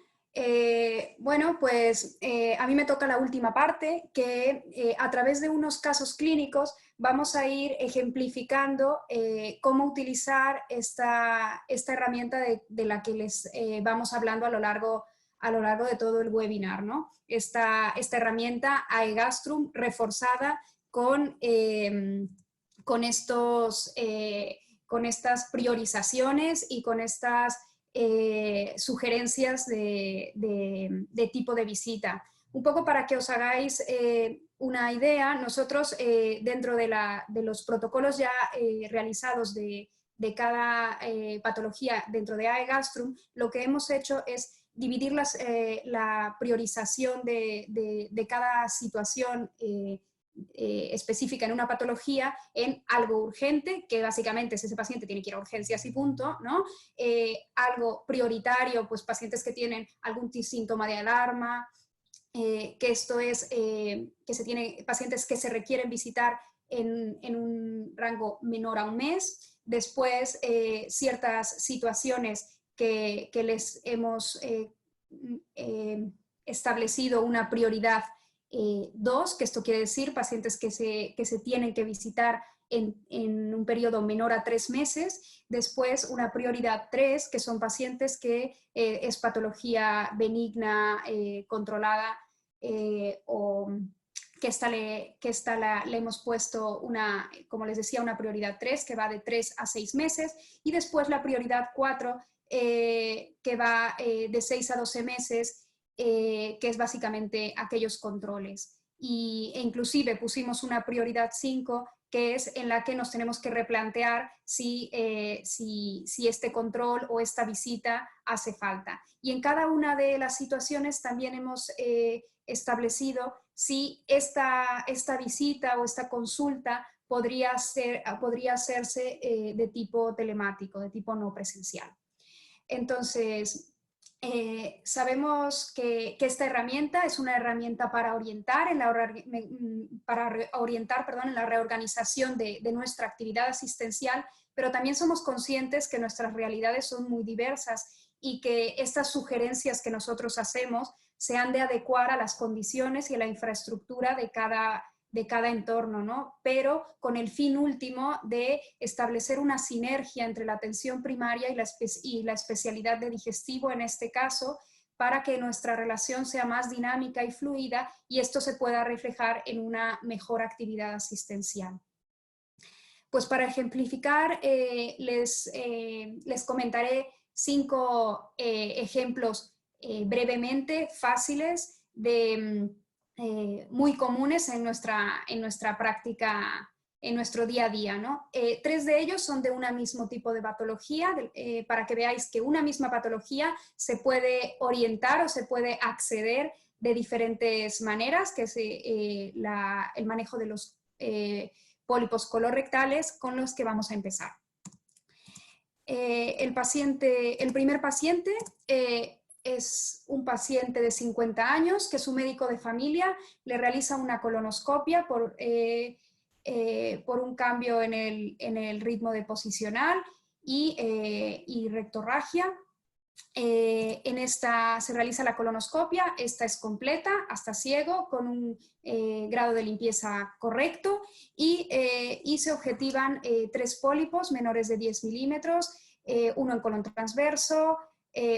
Bueno, pues a mí me toca la última parte, que a través de unos casos clínicos vamos a ir ejemplificando cómo utilizar esta herramienta de la que les vamos hablando a lo largo de todo el webinar, ¿no? Esta herramienta aegastrum reforzada con estas priorizaciones y con estas sugerencias de tipo de visita. Un poco para que os hagáis una idea, nosotros dentro de los protocolos ya realizados de cada patología dentro de aegastrum, lo que hemos hecho es dividir la priorización de cada situación específica en una patología en algo urgente, que básicamente es ese paciente tiene que ir a urgencias y punto, ¿no? Algo prioritario, pues pacientes que tienen algún síntoma de alarma, que esto es que se tiene pacientes que se requieren visitar en un rango menor a un mes. Después, ciertas situaciones que les hemos establecido una prioridad 2, que esto quiere decir pacientes que se tienen que visitar en un periodo menor a 3 meses. Después una prioridad 3, que son pacientes que es patología benigna, controlada, o que le hemos puesto como les decía, una prioridad 3 que va de 3 a 6 meses, y después la prioridad 4 que va de 6 a 12 meses, que es básicamente aquellos controles. E inclusive pusimos una prioridad 5, que es en la que nos tenemos que replantear si este control o esta visita hace falta. Y en cada una de las situaciones también hemos establecido si esta visita o esta consulta podría hacerse de tipo telemático, de tipo no presencial. Entonces, sabemos que esta herramienta es una herramienta para orientar en la reorganización de nuestra actividad asistencial, pero también somos conscientes que nuestras realidades son muy diversas y que estas sugerencias que nosotros hacemos se han de adecuar a las condiciones y a la infraestructura de cada entorno, ¿no? Pero con el fin último de establecer una sinergia entre la atención primaria y la especialidad de digestivo en este caso, para que nuestra relación sea más dinámica y fluida y esto se pueda reflejar en una mejor actividad asistencial. Pues para ejemplificar, les comentaré 5 ejemplos brevemente fáciles muy comunes en nuestra práctica, en nuestro día a día, ¿no? 3 de ellos son de un mismo tipo de patología, para que veáis que una misma patología se puede orientar o se puede acceder de diferentes maneras, que es el manejo de los pólipos colorectales, con los que vamos a empezar. El primer paciente es un paciente de 50 años que su médico de familia le realiza una colonoscopia por un cambio en el ritmo deposicional y rectorragia. En esta se realiza la colonoscopia, esta es completa, hasta ciego, con un grado de limpieza correcto y se objetivan 3 pólipos menores de 10 milímetros, uno en colon transverso,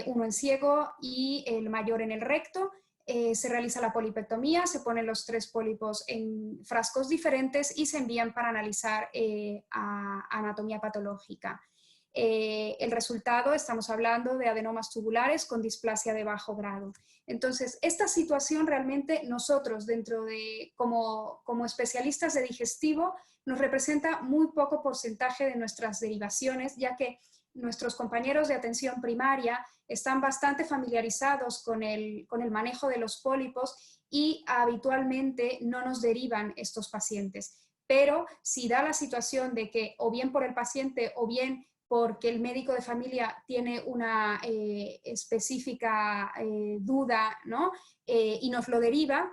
uno en ciego y el mayor en el recto. Se realiza la polipectomía, se ponen los 3 pólipos en frascos diferentes y se envían para analizar a anatomía patológica. El resultado, estamos hablando de adenomas tubulares con displasia de bajo grado. Entonces, esta situación realmente nosotros, como especialistas de digestivo, nos representa muy poco porcentaje de nuestras derivaciones, ya que nuestros compañeros de atención primaria están bastante familiarizados con el manejo de los pólipos y habitualmente no nos derivan estos pacientes. Pero si da la situación de que o bien por el paciente o bien porque el médico de familia tiene una específica duda, ¿no? Y nos lo deriva,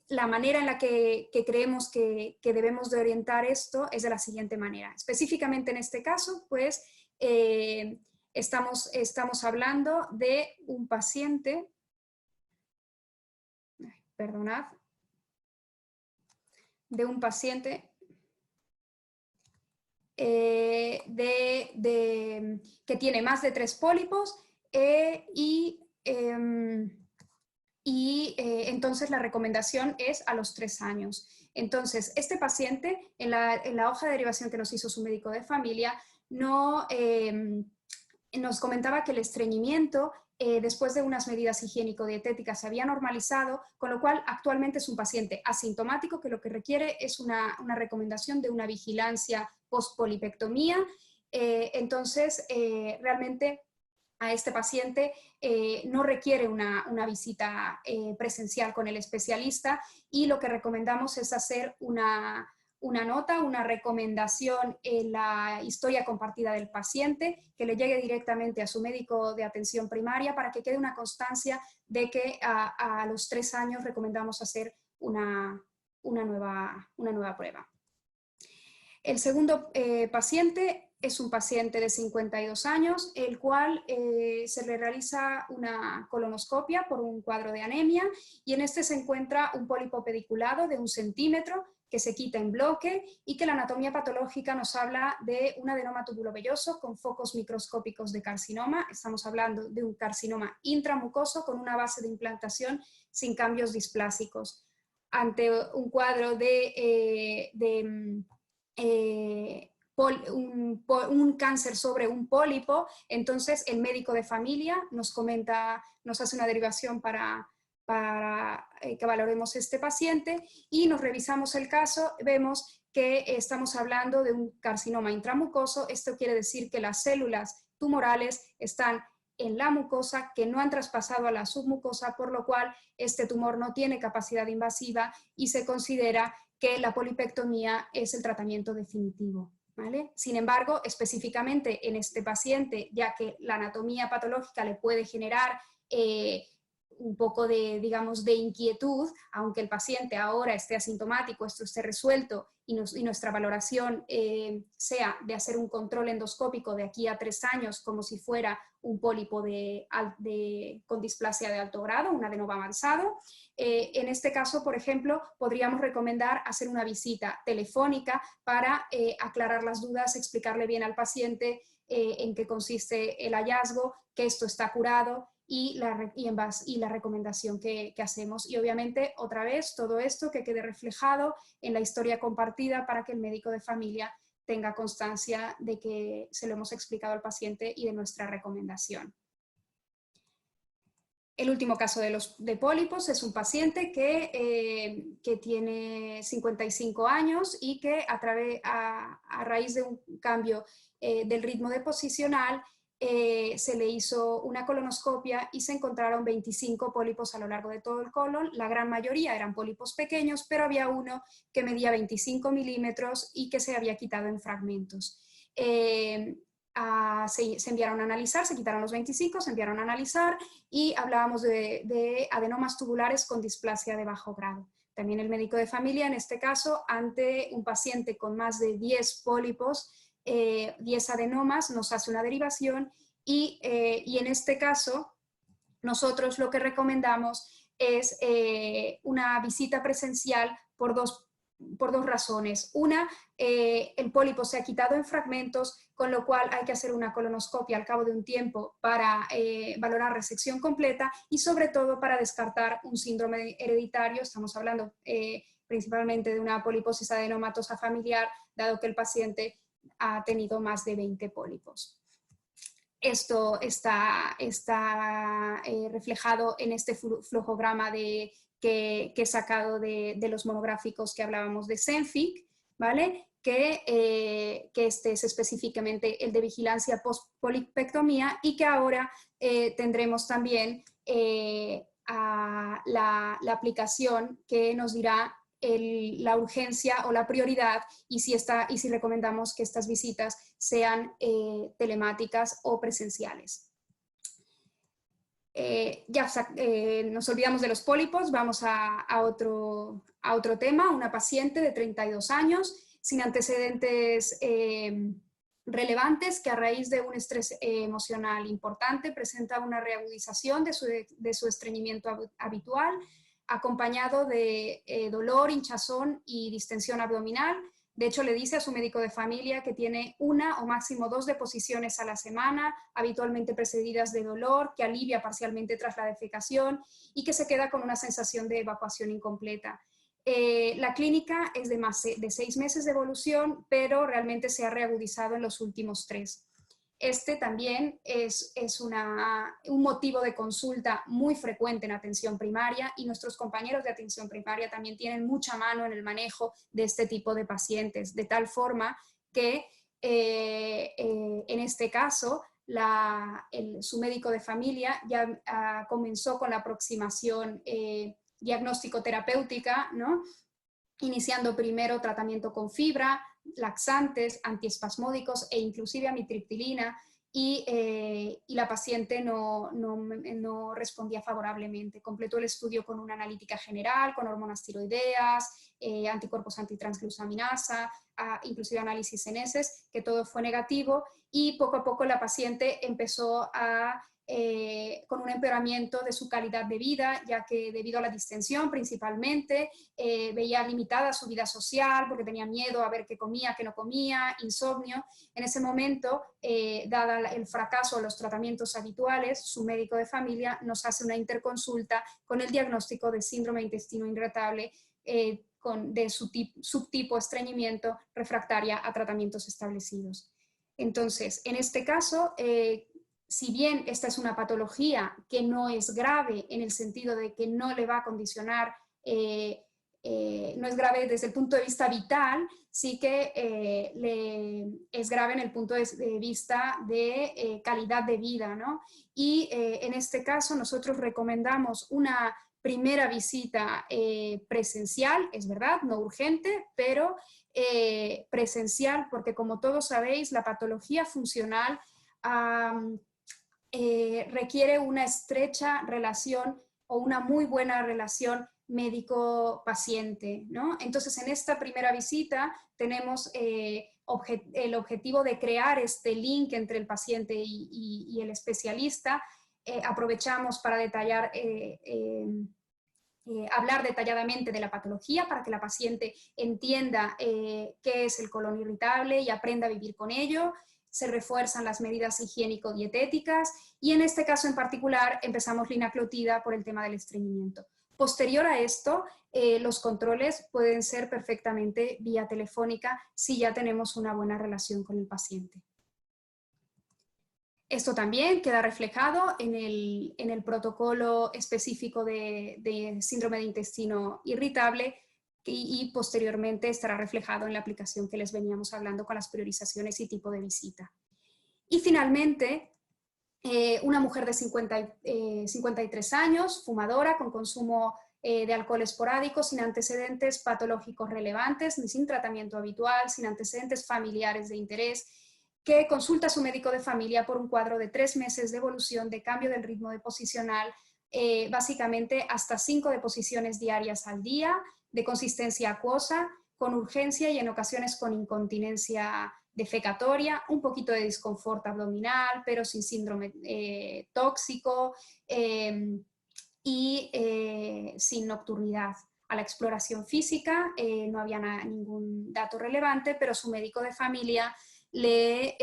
la manera en la que creemos que debemos de orientar esto es de la siguiente manera. Específicamente en este caso, pues, estamos hablando de un paciente, perdonad, de un paciente que tiene más de 3 pólipos entonces la recomendación es a los 3 años. Entonces, este paciente, en la hoja de derivación que nos hizo su médico de familia, nos comentaba que el estreñimiento después de unas medidas higiénico-dietéticas se había normalizado, con lo cual actualmente es un paciente asintomático que lo que requiere es una recomendación de una vigilancia post-polipectomía. Entonces, realmente a este paciente no requiere una visita presencial con el especialista y lo que recomendamos es hacer una nota, una recomendación en la historia compartida del paciente que le llegue directamente a su médico de atención primaria para que quede una constancia de que a los 3 años recomendamos hacer una nueva prueba. El segundo paciente es un paciente de 52 años, el cual se le realiza una colonoscopia por un cuadro de anemia y en este se encuentra un pólipo pediculado de 1 centímetro que se quita en bloque y que la anatomía patológica nos habla de un adenoma tubulovelloso con focos microscópicos de carcinoma. Estamos hablando de un carcinoma intramucoso con una base de implantación sin cambios displásicos. Ante un cuadro un cáncer sobre un pólipo, entonces el médico de familia nos comenta, nos hace una derivación para que valoremos este paciente y nos revisamos el caso, vemos que estamos hablando de un carcinoma intramucoso. Esto quiere decir que las células tumorales están en la mucosa, que no han traspasado a la submucosa, por lo cual este tumor no tiene capacidad invasiva y se considera que la polipectomía es el tratamiento definitivo. ¿Vale? Sin embargo, específicamente en este paciente, ya que la anatomía patológica le puede generar un poco de, digamos, de inquietud, aunque el paciente ahora esté asintomático, esto esté resuelto y nuestra valoración sea de hacer un control endoscópico de aquí a 3 años como si fuera un pólipo con displasia de alto grado, un adenoma avanzado. En este caso, por ejemplo, podríamos recomendar hacer una visita telefónica para aclarar las dudas, explicarle bien al paciente en qué consiste el hallazgo, que esto está curado, y la recomendación que hacemos. Y obviamente, otra vez, todo esto que quede reflejado en la historia compartida para que el médico de familia tenga constancia de que se lo hemos explicado al paciente y de nuestra recomendación. El último caso de pólipos es un paciente que tiene 55 años y que a raíz de un cambio del ritmo deposicional se le hizo una colonoscopia y se encontraron 25 pólipos a lo largo de todo el colon. La gran mayoría eran pólipos pequeños, pero había uno que medía 25 milímetros y que se había quitado en fragmentos. Se enviaron a analizar, se quitaron los 25, se enviaron a analizar y hablábamos de adenomas tubulares con displasia de bajo grado. También el médico de familia, en este caso, ante un paciente con más de 10 pólipos, 10 adenomas, nos hace una derivación y en este caso nosotros lo que recomendamos es una visita presencial por dos razones. Una, el pólipo se ha quitado en fragmentos, con lo cual hay que hacer una colonoscopia al cabo de un tiempo para valorar resección completa y sobre todo para descartar un síndrome hereditario. Estamos hablando principalmente de una poliposis adenomatosa familiar, dado que el paciente ha tenido más de 20 pólipos. Esto está reflejado en este flujograma que he sacado de los monográficos que hablábamos de Senfic, ¿vale? Que este es específicamente el de vigilancia post-polipectomía y que ahora tendremos también la aplicación que nos dirá la urgencia o la prioridad y si recomendamos que estas visitas sean telemáticas o presenciales. Nos olvidamos de los pólipos, vamos a otro tema. Una paciente de 32 años sin antecedentes relevantes que a raíz de un estrés emocional importante presenta una reagudización de su estreñimiento habitual, acompañado de dolor, hinchazón y distensión abdominal. De hecho, le dice a su médico de familia que tiene 1 o máximo 2 deposiciones a la semana, habitualmente precedidas de dolor, que alivia parcialmente tras la defecación y que se queda con una sensación de evacuación incompleta. La clínica es de 6 meses de evolución, pero realmente se ha reagudizado en los últimos 3. Este también es un motivo de consulta muy frecuente en atención primaria y nuestros compañeros de atención primaria también tienen mucha mano en el manejo de este tipo de pacientes, de tal forma que en este caso su médico de familia ya comenzó con la aproximación diagnóstico-terapéutica, ¿no? Iniciando primero tratamiento con fibra, laxantes, antiespasmódicos e inclusive amitriptilina, y la paciente no respondía favorablemente. Completó el estudio con una analítica general, con hormonas tiroideas, anticuerpos antitransglusaminasa, inclusive análisis en heces, que todo fue negativo, y poco a poco la paciente empezó con un empeoramiento de su calidad de vida, ya que debido a la distensión principalmente, veía limitada su vida social porque tenía miedo a ver qué comía, qué no comía, insomnio. En ese momento, dada el fracaso de los tratamientos habituales, su médico de familia nos hace una interconsulta con el diagnóstico de síndrome de intestino irritable de subtipo estreñimiento refractaria a tratamientos establecidos. Entonces, en este caso, si bien esta es una patología que no es grave en el sentido de que no le va a condicionar, no es grave desde el punto de vista vital, sí que es grave en el punto de vista de calidad de vida, ¿no? Y en este caso nosotros recomendamos una primera visita presencial, es verdad, no urgente, pero presencial, porque como todos sabéis, la patología funcional requiere una estrecha relación o una muy buena relación médico-paciente, ¿no? Entonces, en esta primera visita tenemos el objetivo de crear este link entre el paciente y el especialista. Aprovechamos para detallar, hablar detalladamente de la patología para que la paciente entienda qué es el colon irritable y aprenda a vivir con ello. Se refuerzan las medidas higiénico-dietéticas y en este caso en particular empezamos linaclotida por el tema del estreñimiento. Posterior a esto, los controles pueden ser perfectamente vía telefónica si ya tenemos una buena relación con el paciente. Esto también queda reflejado en el protocolo específico de síndrome de intestino irritable y posteriormente estará reflejado en la aplicación que les veníamos hablando con las priorizaciones y tipo de visita. Y finalmente, una mujer de 53 años, fumadora, con consumo de alcohol esporádico, sin antecedentes patológicos relevantes, ni sin tratamiento habitual, sin antecedentes familiares de interés, que consulta a su médico de familia por un cuadro de 3 meses de evolución de cambio del ritmo deposicional, básicamente hasta 5 deposiciones diarias al día, de consistencia acuosa, con urgencia y en ocasiones con incontinencia defecatoria, un poquito de disconfort abdominal, pero sin síndrome tóxico y sin nocturnidad. A la exploración física no había ningún dato relevante, pero su médico de familia le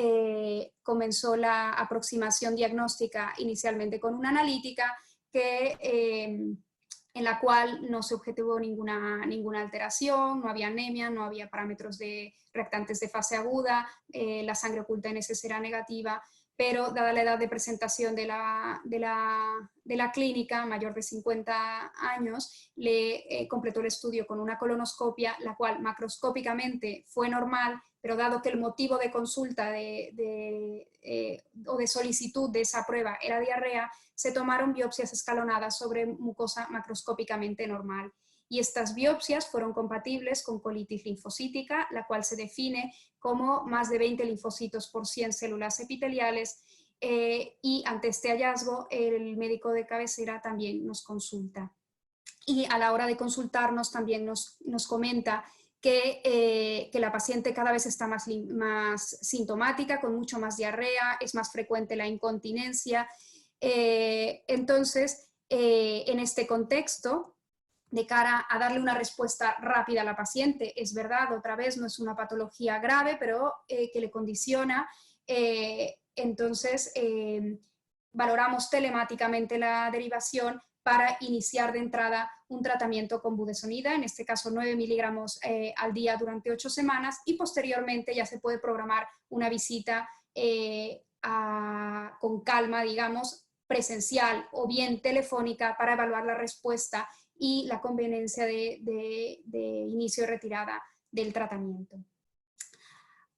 comenzó la aproximación diagnóstica inicialmente con una analítica en la cual no se objetivó ninguna alteración, no había anemia, no había parámetros de reactantes de fase aguda, la sangre oculta en heces era negativa, pero dada la edad de presentación de la clínica, mayor de 50 años, le completó el estudio con una colonoscopia, la cual macroscópicamente fue normal, pero dado que el motivo de consulta o de solicitud de esa prueba era diarrea, se tomaron biopsias escalonadas sobre mucosa macroscópicamente normal. Y estas biopsias fueron compatibles con colitis linfocítica, la cual se define como más de 20 linfocitos por 100 células epiteliales, y ante este hallazgo el médico de cabecera también nos consulta. Y a la hora de consultarnos también nos comenta que la paciente cada vez está más sintomática, con mucho más diarrea, es más frecuente la incontinencia. Entonces, en este contexto, de cara a darle una respuesta rápida a la paciente, es verdad, otra vez no es una patología grave, pero que le condiciona, entonces valoramos telemáticamente la derivación para iniciar de entrada un tratamiento con budesonida, en este caso 9 miligramos al día durante 8 semanas, y posteriormente ya se puede programar una visita con calma, digamos, presencial o bien telefónica para evaluar la respuesta y la conveniencia de inicio y retirada del tratamiento.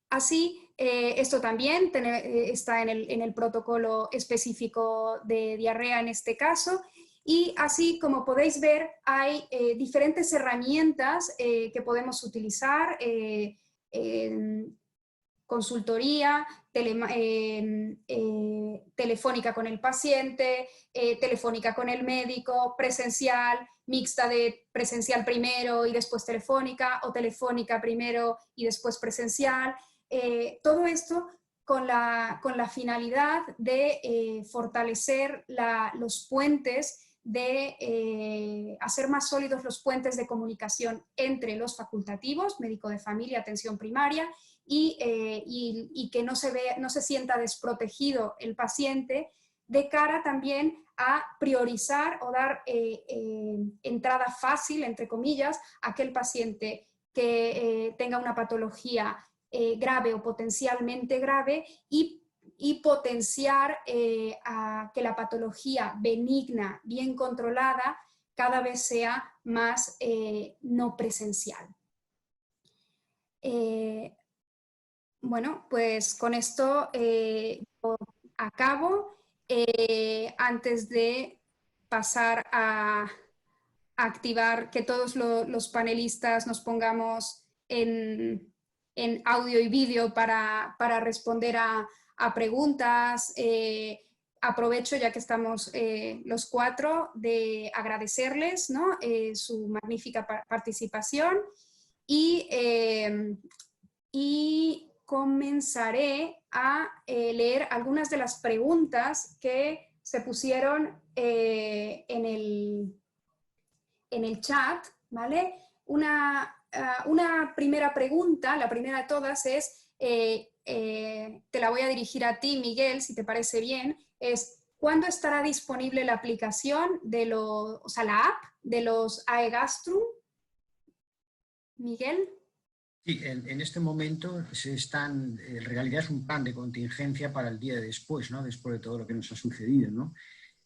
Así, esto también está en el protocolo específico de diarrea en este caso, y así como podéis ver hay diferentes herramientas que podemos utilizar consultoría, telefónica con el paciente, telefónica con el médico, presencial, mixta de presencial primero y después telefónica, o telefónica primero y después presencial. Todo esto con la finalidad de fortalecer los puentes, de hacer más sólidos los puentes de comunicación entre los facultativos, médico de familia, atención primaria, y que no se sienta desprotegido el paciente, de cara también a priorizar o dar entrada fácil, entre comillas, a aquel paciente que tenga una patología grave o potencialmente grave, y potenciar a que la patología benigna, bien controlada, cada vez sea más no presencial. Bueno, pues con esto yo acabo. Antes de pasar a activar, que todos los panelistas nos pongamos en audio y vídeo para responder a preguntas. Aprovecho, ya que estamos los cuatro, de agradecerles, ¿no? Su magnífica participación, y comenzaré a leer algunas de las preguntas que se pusieron en el chat, ¿vale? Una primera pregunta, la primera de todas es, te la voy a dirigir a ti, Miguel, si te parece bien, es: ¿cuándo estará disponible la aplicación o sea, la app de los Aegastrum? Miguel. Sí, en este momento en realidad es un plan de contingencia para el día de después, ¿no? Después de todo lo que nos ha sucedido, ¿no?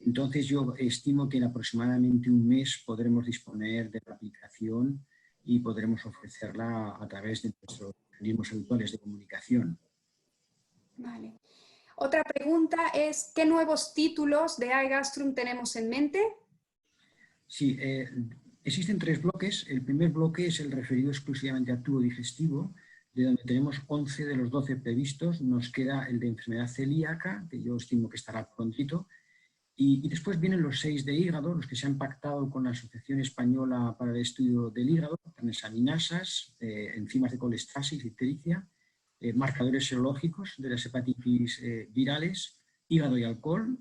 Entonces yo estimo que en aproximadamente un mes podremos disponer de la aplicación y podremos ofrecerla a través de nuestros mismos editores de comunicación. Vale. Otra pregunta es: ¿qué nuevos títulos de Aegastrum tenemos en mente? Sí, existen 3 bloques. El primer bloque es el referido exclusivamente a tubo digestivo, de donde tenemos 11 de los 12 previstos. Nos queda el de enfermedad celíaca, que yo estimo que estará prontito. Y después vienen los 6 de hígado, los que se han pactado con la Asociación Española para el Estudio del Hígado: transaminasas, enzimas de colestasis, ictericia, marcadores serológicos de las hepatitis virales, hígado y alcohol,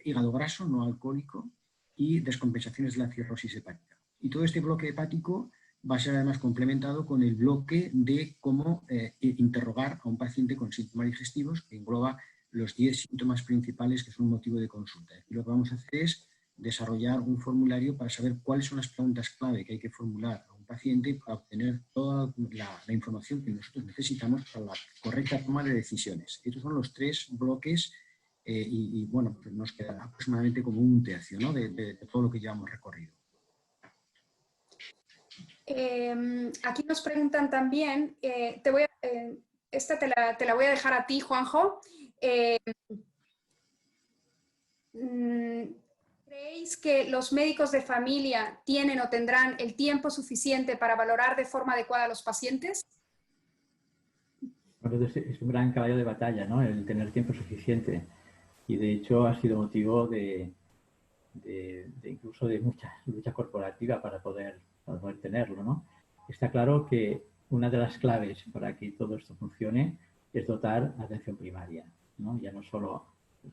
hígado graso no alcohólico, y descompensaciones de la cirrosis hepática. Y todo este bloque hepático va a ser además complementado con el bloque de cómo interrogar a un paciente con síntomas digestivos, que engloba los 10 síntomas principales que son motivo de consulta. Y lo que vamos a hacer es desarrollar un formulario para saber cuáles son las preguntas clave que hay que formular a un paciente para obtener toda la información que nosotros necesitamos para la correcta toma de decisiones. Estos son los 3 bloques. Y bueno, pues nos quedará aproximadamente como un tercio, ¿no? de todo lo que llevamos recorrido. Aquí nos preguntan también, esta te la voy a dejar a ti, Juanjo. ¿Creéis que los médicos de familia tienen o tendrán el tiempo suficiente para valorar de forma adecuada a los pacientes? Bueno, es un gran caballo de batalla, ¿no? El tener tiempo suficiente. Y de hecho ha sido motivo de incluso de mucha lucha corporativa para poder tenerlo, ¿no? Está claro que una de las claves para que todo esto funcione es dotar atención primaria, ¿no? Ya no solo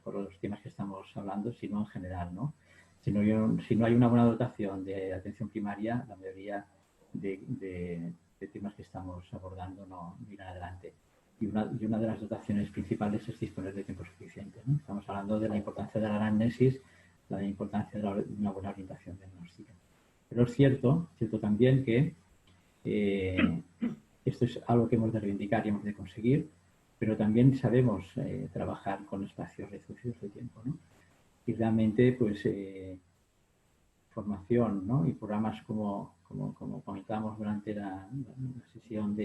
por los temas que estamos hablando, sino en general, ¿no? Si no hay una buena dotación de atención primaria, la mayoría de temas que estamos abordando no irán adelante. Y una de las dotaciones principales es disponer de tiempo suficiente, ¿no? Estamos hablando de la importancia de la anamnesis, la importancia de una buena orientación diagnóstica. Pero es cierto también que esto es algo que hemos de reivindicar y hemos de conseguir, pero también sabemos trabajar con espacios reducidos de tiempo, ¿no? Y realmente, pues, formación, ¿no? Y programas como comentábamos durante la sesión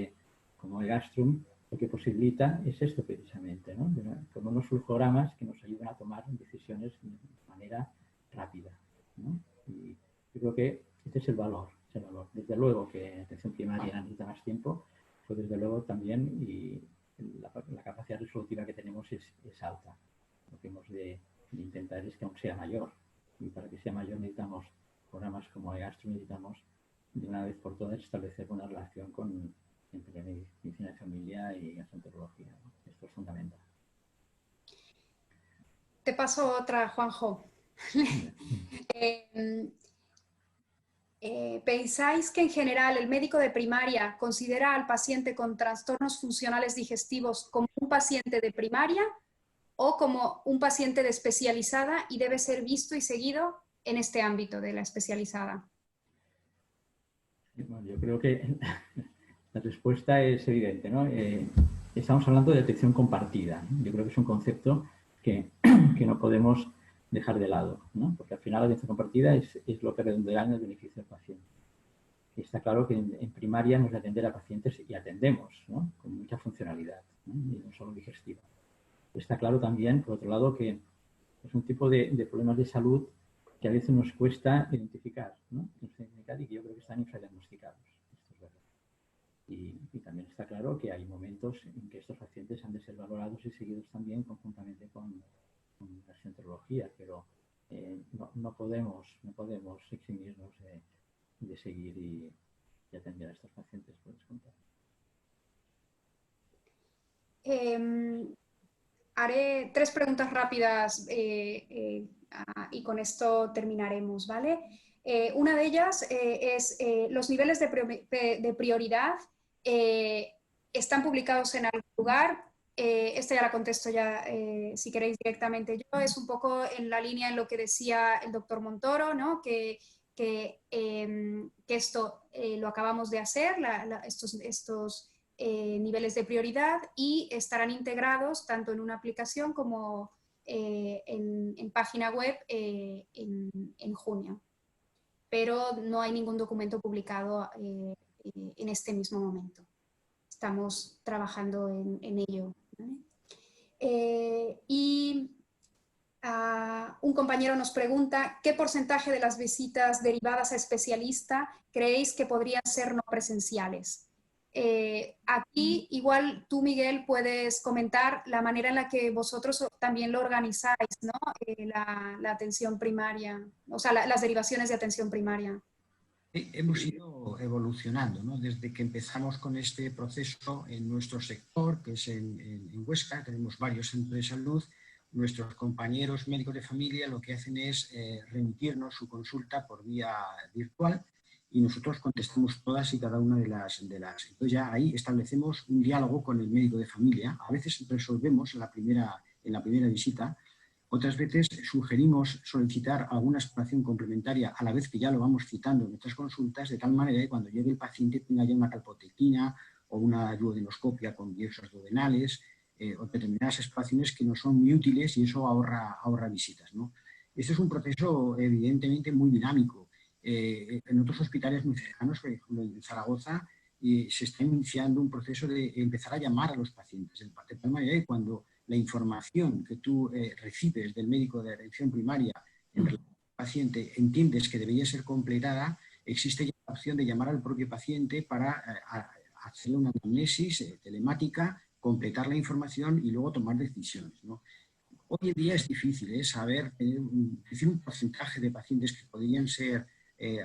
como Aegastrum, lo que posibilita es esto precisamente, ¿no? Como unos flujogramas que nos ayudan a tomar decisiones de manera rápida, ¿no? Y yo creo que este es el valor. Desde luego que atención primaria necesita más tiempo, pues desde luego también, y la capacidad resolutiva que tenemos es alta. Lo que hemos de intentar es que aún sea mayor. Y para que sea mayor necesitamos programas como EASTRO, necesitamos de una vez por todas establecer una relación con entre medicina de familia y gastroenterología, ¿no? Esto es fundamental. Te paso otra, Juanjo. ¿Pensáis que en general el médico de primaria considera al paciente con trastornos funcionales digestivos como un paciente de primaria o como un paciente de especializada y debe ser visto y seguido en este ámbito de la especializada? Bueno, yo creo que la respuesta es evidente, ¿no? Estamos hablando de atención compartida, ¿no? Yo creo que es un concepto que no podemos dejar de lado, ¿no? Porque al final la atención compartida es lo que redondeará en el beneficio del paciente. Y está claro que en primaria hemos de atender a pacientes y atendemos, ¿no? Con mucha funcionalidad, ¿no? Y no solo digestiva. Está claro también, por otro lado, que es un tipo de problemas de salud que a veces nos cuesta identificar, ¿no? Y que yo creo que están infradiagnosticados. Esto es verdad. Y también está claro que hay momentos en que estos pacientes han de ser valorados y seguidos también conjuntamente con gastroenterología, pero no podemos eximirnos de seguir y atender a estos pacientes por descontado. Haré 3 preguntas rápidas y con esto terminaremos, ¿vale? Una de ellas es los niveles de prioridad están publicados en algún lugar. Esta ya la contesto ya, si queréis directamente yo. Es un poco en la línea en lo que decía el doctor Montoro, ¿no? Que esto lo acabamos de hacer, estos niveles de prioridad, y estarán integrados tanto en una aplicación como en página web en junio. Pero no hay ningún documento publicado en este mismo momento. Estamos trabajando en ello, ¿vale? Un compañero nos pregunta, ¿qué porcentaje de las visitas derivadas a especialista creéis que podrían ser no presenciales? Aquí, igual tú, Miguel, puedes comentar la manera en la que vosotros también lo organizáis, ¿no? La atención primaria, o sea, las derivaciones de atención primaria. Hemos ido evolucionando, ¿no? Desde que empezamos con este proceso en nuestro sector, que es en Huesca, tenemos varios centros de salud. Nuestros compañeros médicos de familia lo que hacen es remitirnos su consulta por vía virtual y nosotros contestamos todas y cada una de las. Entonces ya ahí establecemos un diálogo con el médico de familia. A veces resolvemos en la primera visita. Otras veces sugerimos solicitar alguna exploración complementaria a la vez que ya lo vamos citando en nuestras consultas, de tal manera que cuando llegue el paciente tenga ya una calprotectina o una duodenoscopia con biopsias duodenales o determinadas exploraciones que no son muy útiles, y eso ahorra visitas, ¿no? Este es un proceso evidentemente muy dinámico. En otros hospitales muy cercanos, por ejemplo en Zaragoza, se está iniciando un proceso de empezar a llamar a los pacientes, de tal manera que cuando la información que tú recibes del médico de atención primaria en relación al paciente entiendes que debería ser completada, existe ya la opción de llamar al propio paciente para hacer una anamnesis telemática, completar la información y luego tomar decisiones, ¿no? Hoy en día es difícil saber, decir un porcentaje de pacientes que podrían ser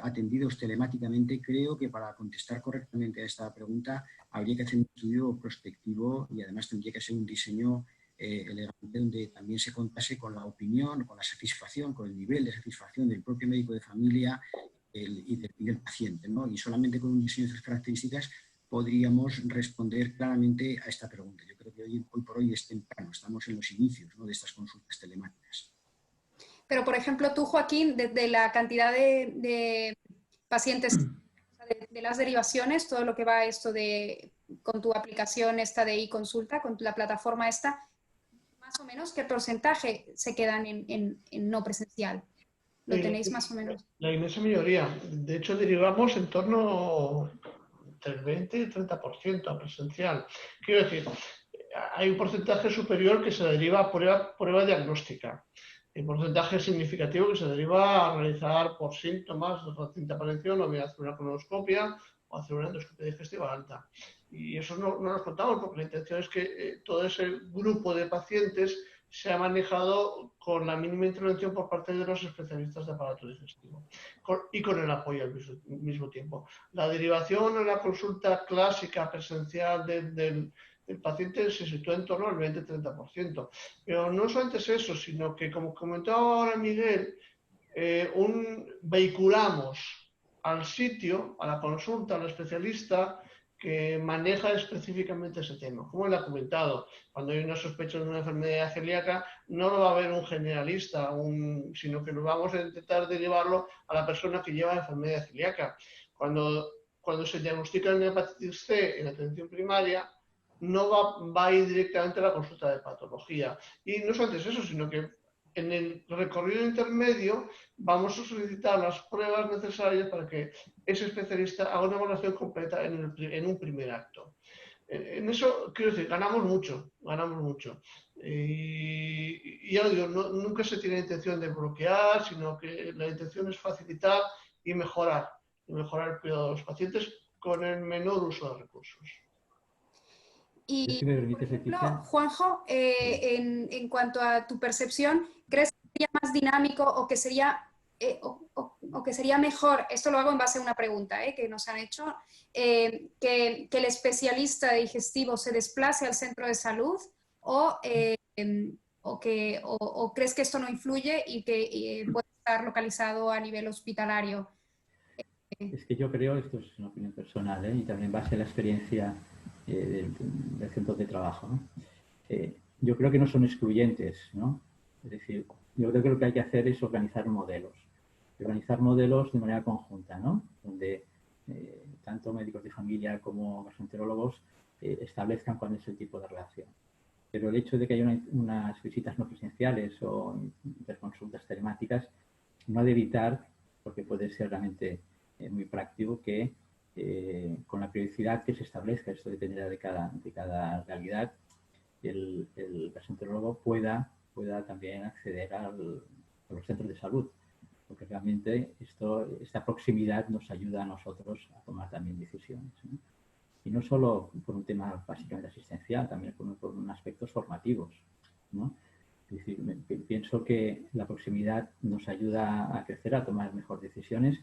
atendidos telemáticamente. Creo que para contestar correctamente a esta pregunta habría que hacer un estudio prospectivo y además tendría que ser un diseño elegante donde también se contase con la opinión, con la satisfacción, con el nivel de satisfacción del propio médico de familia y del paciente, ¿no? Y solamente con un diseño de estas características podríamos responder claramente a esta pregunta. Yo creo que hoy por hoy es temprano, estamos en los inicios, ¿no?, de estas consultas telemáticas. Pero, por ejemplo, tú, Joaquín, de la cantidad de pacientes, de las derivaciones, todo lo que va esto con tu aplicación esta de e-consulta, con la plataforma esta, más o menos, ¿qué porcentaje se quedan en no presencial? ¿Lo tenéis más o menos? La inmensa mayoría. De hecho, derivamos en torno entre el 20 y el 30% a presencial. Quiero decir, hay un porcentaje superior que se deriva a prueba diagnóstica. Hay un porcentaje significativo que se deriva a realizar por síntomas de reciente aparición, o bien hacer una colonoscopia o hacer una endoscopia digestiva alta. Y eso no nos contamos, porque la intención es que todo ese grupo de pacientes se ha manejado con la mínima intervención por parte de los especialistas de aparato digestivo y con el apoyo al mismo tiempo. La derivación en la consulta clásica presencial del paciente se sitúa en torno al 20-30%. Pero no solamente es eso, sino que, como comentaba ahora Miguel, vehiculamos al sitio, a la consulta, al especialista que maneja específicamente ese tema. Como le ha comentado, cuando hay una sospecha de una enfermedad celíaca, no lo va a ver un generalista, sino que nos vamos a intentar derivarlo a la persona que lleva enfermedad celíaca. Cuando se diagnostica una hepatitis C en atención primaria, no va a ir directamente a la consulta de patología. Y no solamente eso, sino que en el recorrido intermedio vamos a solicitar las pruebas necesarias para que ese especialista haga una evaluación completa en un primer acto. En eso, quiero decir, ganamos mucho, ganamos mucho. Y ya lo digo, nunca se tiene la intención de bloquear, sino que la intención es facilitar y mejorar el cuidado de los pacientes con el menor uso de recursos. Y, si me permites, por ejemplo, Leticia, Juanjo, en cuanto a tu percepción, ¿crees que sería más dinámico o que sería, o que sería mejor, esto lo hago en base a una pregunta que nos han hecho, que el especialista digestivo se desplace al centro de salud o crees que esto no influye y que puede estar localizado a nivel hospitalario? es que yo creo, esto es una opinión personal, y también en base a la experiencia del centro de trabajo, ¿no? Yo creo que no son excluyentes, ¿no? Es decir, yo creo que lo que hay que hacer es organizar modelos de manera conjunta, ¿no? Donde tanto médicos de familia como gastroenterólogos establezcan cuál es el tipo de relación. Pero el hecho de que haya unas visitas no presenciales o interconsultas telemáticas no ha de evitar, porque puede ser realmente muy práctico, que con la periodicidad que se establezca, esto dependerá de cada realidad, el gastroenterólogo pueda también acceder a los centros de salud, porque realmente esta proximidad nos ayuda a nosotros a tomar también decisiones, ¿no? Y no solo por un tema básicamente asistencial, también por aspectos formativos, ¿no? Es decir, pienso que la proximidad nos ayuda a crecer, a tomar mejores decisiones,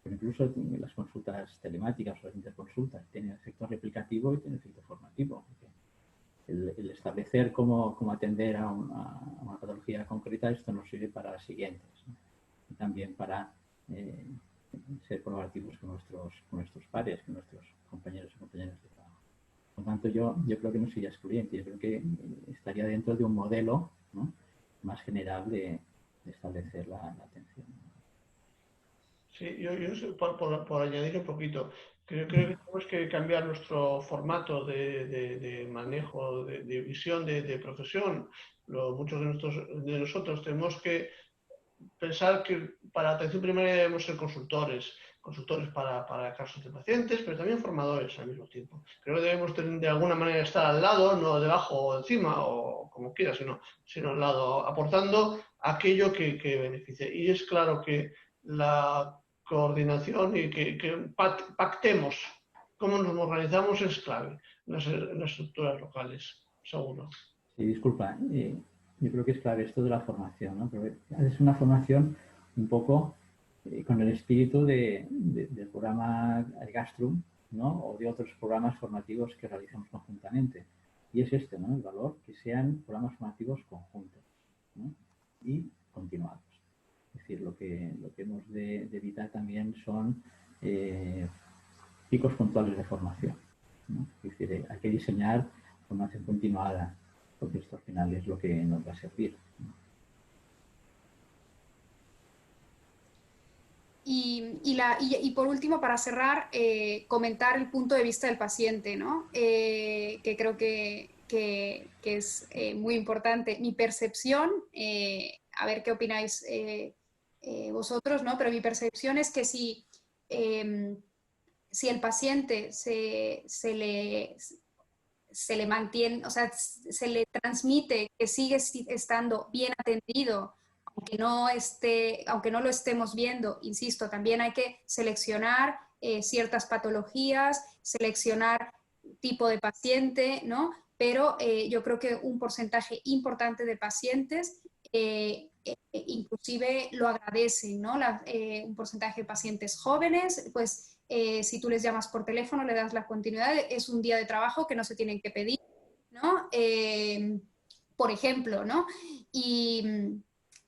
pero incluso las consultas telemáticas o las interconsultas tienen efecto replicativo y tienen efecto formativo. El establecer cómo atender a una patología concreta, esto nos sirve para las siguientes, ¿no? Y también para ser colaborativos con nuestros pares, con nuestros compañeros y compañeras de trabajo. Por lo tanto, yo creo que no sería excluyente, yo creo que estaría dentro de un modelo, ¿no?, más general de establecer la atención. Sí, yo por añadir un poquito, creo que tenemos que cambiar nuestro formato de manejo, de visión, de profesión. Muchos de nosotros tenemos que pensar que para atención primaria debemos ser consultores para casos de pacientes, pero también formadores al mismo tiempo. Creo que debemos de alguna manera estar al lado, no debajo o encima o como quiera, sino al lado, aportando aquello que beneficie. Y es claro que la coordinación y que pactemos cómo nos organizamos es clave en las estructuras locales, seguro. Sí, disculpa, yo creo que es clave esto de la formación, ¿no? Pero es una formación un poco con el espíritu del programa Gastrum, ¿no?, o de otros programas formativos que realizamos conjuntamente. Y es este, ¿no?, el valor, que sean programas formativos conjuntos, ¿no?, y continuados. Es decir, lo que hemos de evitar también son picos puntuales de formación, ¿no? Es decir, hay que diseñar formación continuada, porque esto al final es lo que nos va a servir. Y por último, para cerrar, comentar el punto de vista del paciente, ¿no? Que creo que es muy importante. Mi percepción, a ver qué opináis vosotros, ¿no? Pero mi percepción es que si el paciente se le mantiene, o sea, se le transmite que sigue estando bien atendido, aunque no lo estemos viendo, insisto, también hay que seleccionar ciertas patologías, seleccionar tipo de paciente, ¿no? Pero yo creo que un porcentaje importante de pacientes inclusive lo agradecen, ¿no? Un porcentaje de pacientes jóvenes, pues si tú les llamas por teléfono, le das la continuidad, es un día de trabajo que no se tienen que pedir, ¿no? Por ejemplo, ¿no? Y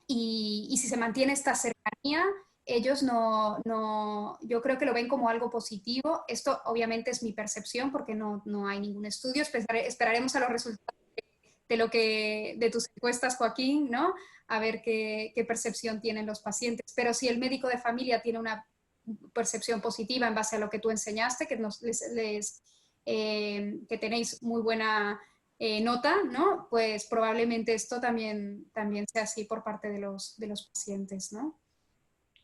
si se mantiene esta cercanía, ellos yo creo que lo ven como algo positivo. Esto obviamente es mi percepción porque no hay ningún estudio. Esperaremos a los resultados de tus encuestas, Joaquín, ¿no? A ver qué percepción tienen los pacientes. Pero si el médico de familia tiene una percepción positiva en base a lo que tú enseñaste, que que tenéis muy buena nota, ¿no? Pues probablemente esto también sea así por parte de los pacientes, ¿no?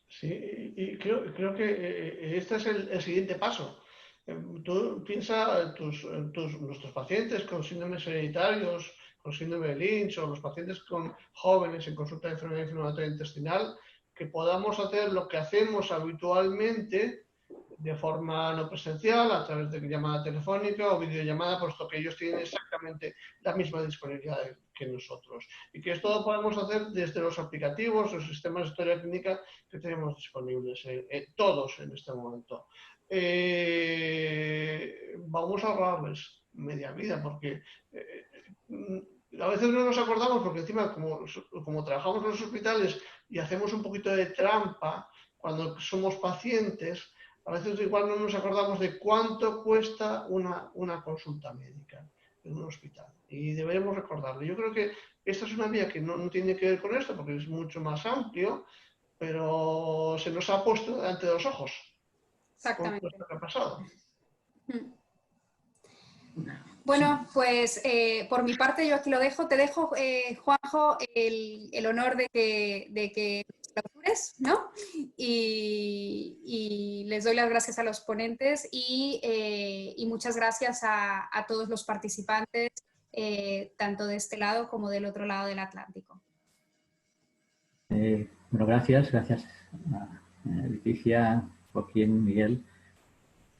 Sí, y creo que este es el siguiente paso. Tú piensa nuestros pacientes con síndromes hereditarios, con síndrome de Lynch o los pacientes jóvenes en consulta de enfermedad inflamatoria intestinal, que podamos hacer lo que hacemos habitualmente de forma no presencial, a través de llamada telefónica o videollamada, puesto que ellos tienen exactamente la misma disponibilidad que nosotros. Y que esto lo podemos hacer desde los aplicativos, los sistemas de historia clínica que tenemos disponibles, todos en este momento. Vamos a ahorrarles media vida, porque a veces no nos acordamos, porque encima como trabajamos en los hospitales y hacemos un poquito de trampa cuando somos pacientes, a veces igual no nos acordamos de cuánto cuesta una consulta médica en un hospital. Y deberemos recordarlo. Yo creo que esta es una vía que no tiene que ver con esto, porque es mucho más amplio, pero se nos ha puesto delante de los ojos. Exactamente. Con esto que ha pasado. Bueno, pues por mi parte yo aquí lo dejo. Te dejo, Juanjo, el honor de que clausures, ¿no? Y les doy las gracias a los ponentes y muchas gracias a todos los participantes, tanto de este lado como del otro lado del Atlántico. Bueno, gracias a Leticia, Joaquín, Miguel,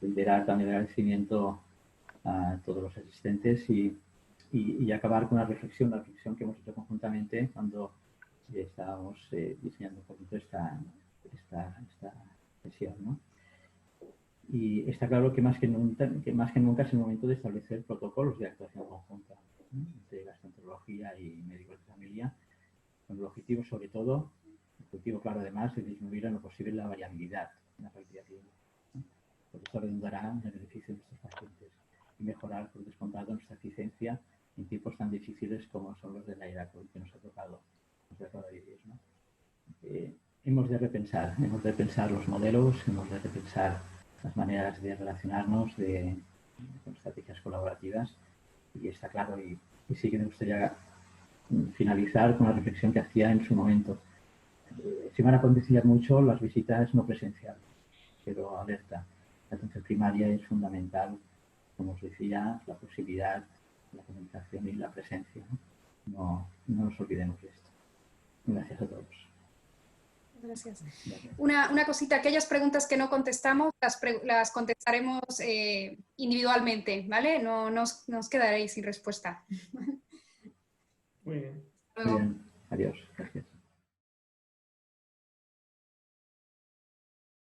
liderar también el agradecimiento a todos los asistentes y acabar con la reflexión que hemos hecho conjuntamente cuando estábamos diseñando un poquito esta sesión, ¿no? Y está claro que más que nunca es el momento de establecer protocolos de actuación conjunta, ¿no? Entre gastroenterología y médicos de familia, con el objetivo sobre todo, claro además, de disminuir en lo posible la variabilidad en la práctica clínica, ¿no? Porque esto redundará en el beneficio de nuestros pacientes y mejorar, por descontado, nuestra eficiencia en tiempos tan difíciles como son los de la era COVID que nos ha tocado vivir, ¿no? Hemos de repensar los modelos, hemos de repensar las maneras de relacionarnos con estrategias colaborativas y está claro, y sí que me gustaría finalizar con la reflexión que hacía en su momento. Se van a potenciar mucho las visitas no presenciales, pero alerta, la atención primaria es fundamental, como os decía, la posibilidad, la comunicación y la presencia, ¿no? No nos olvidemos de esto. Gracias a todos. Gracias. Una cosita, aquellas preguntas que no contestamos, las contestaremos individualmente, ¿vale? No os quedaréis sin respuesta. Muy bien. Muy bien. Adiós. Gracias.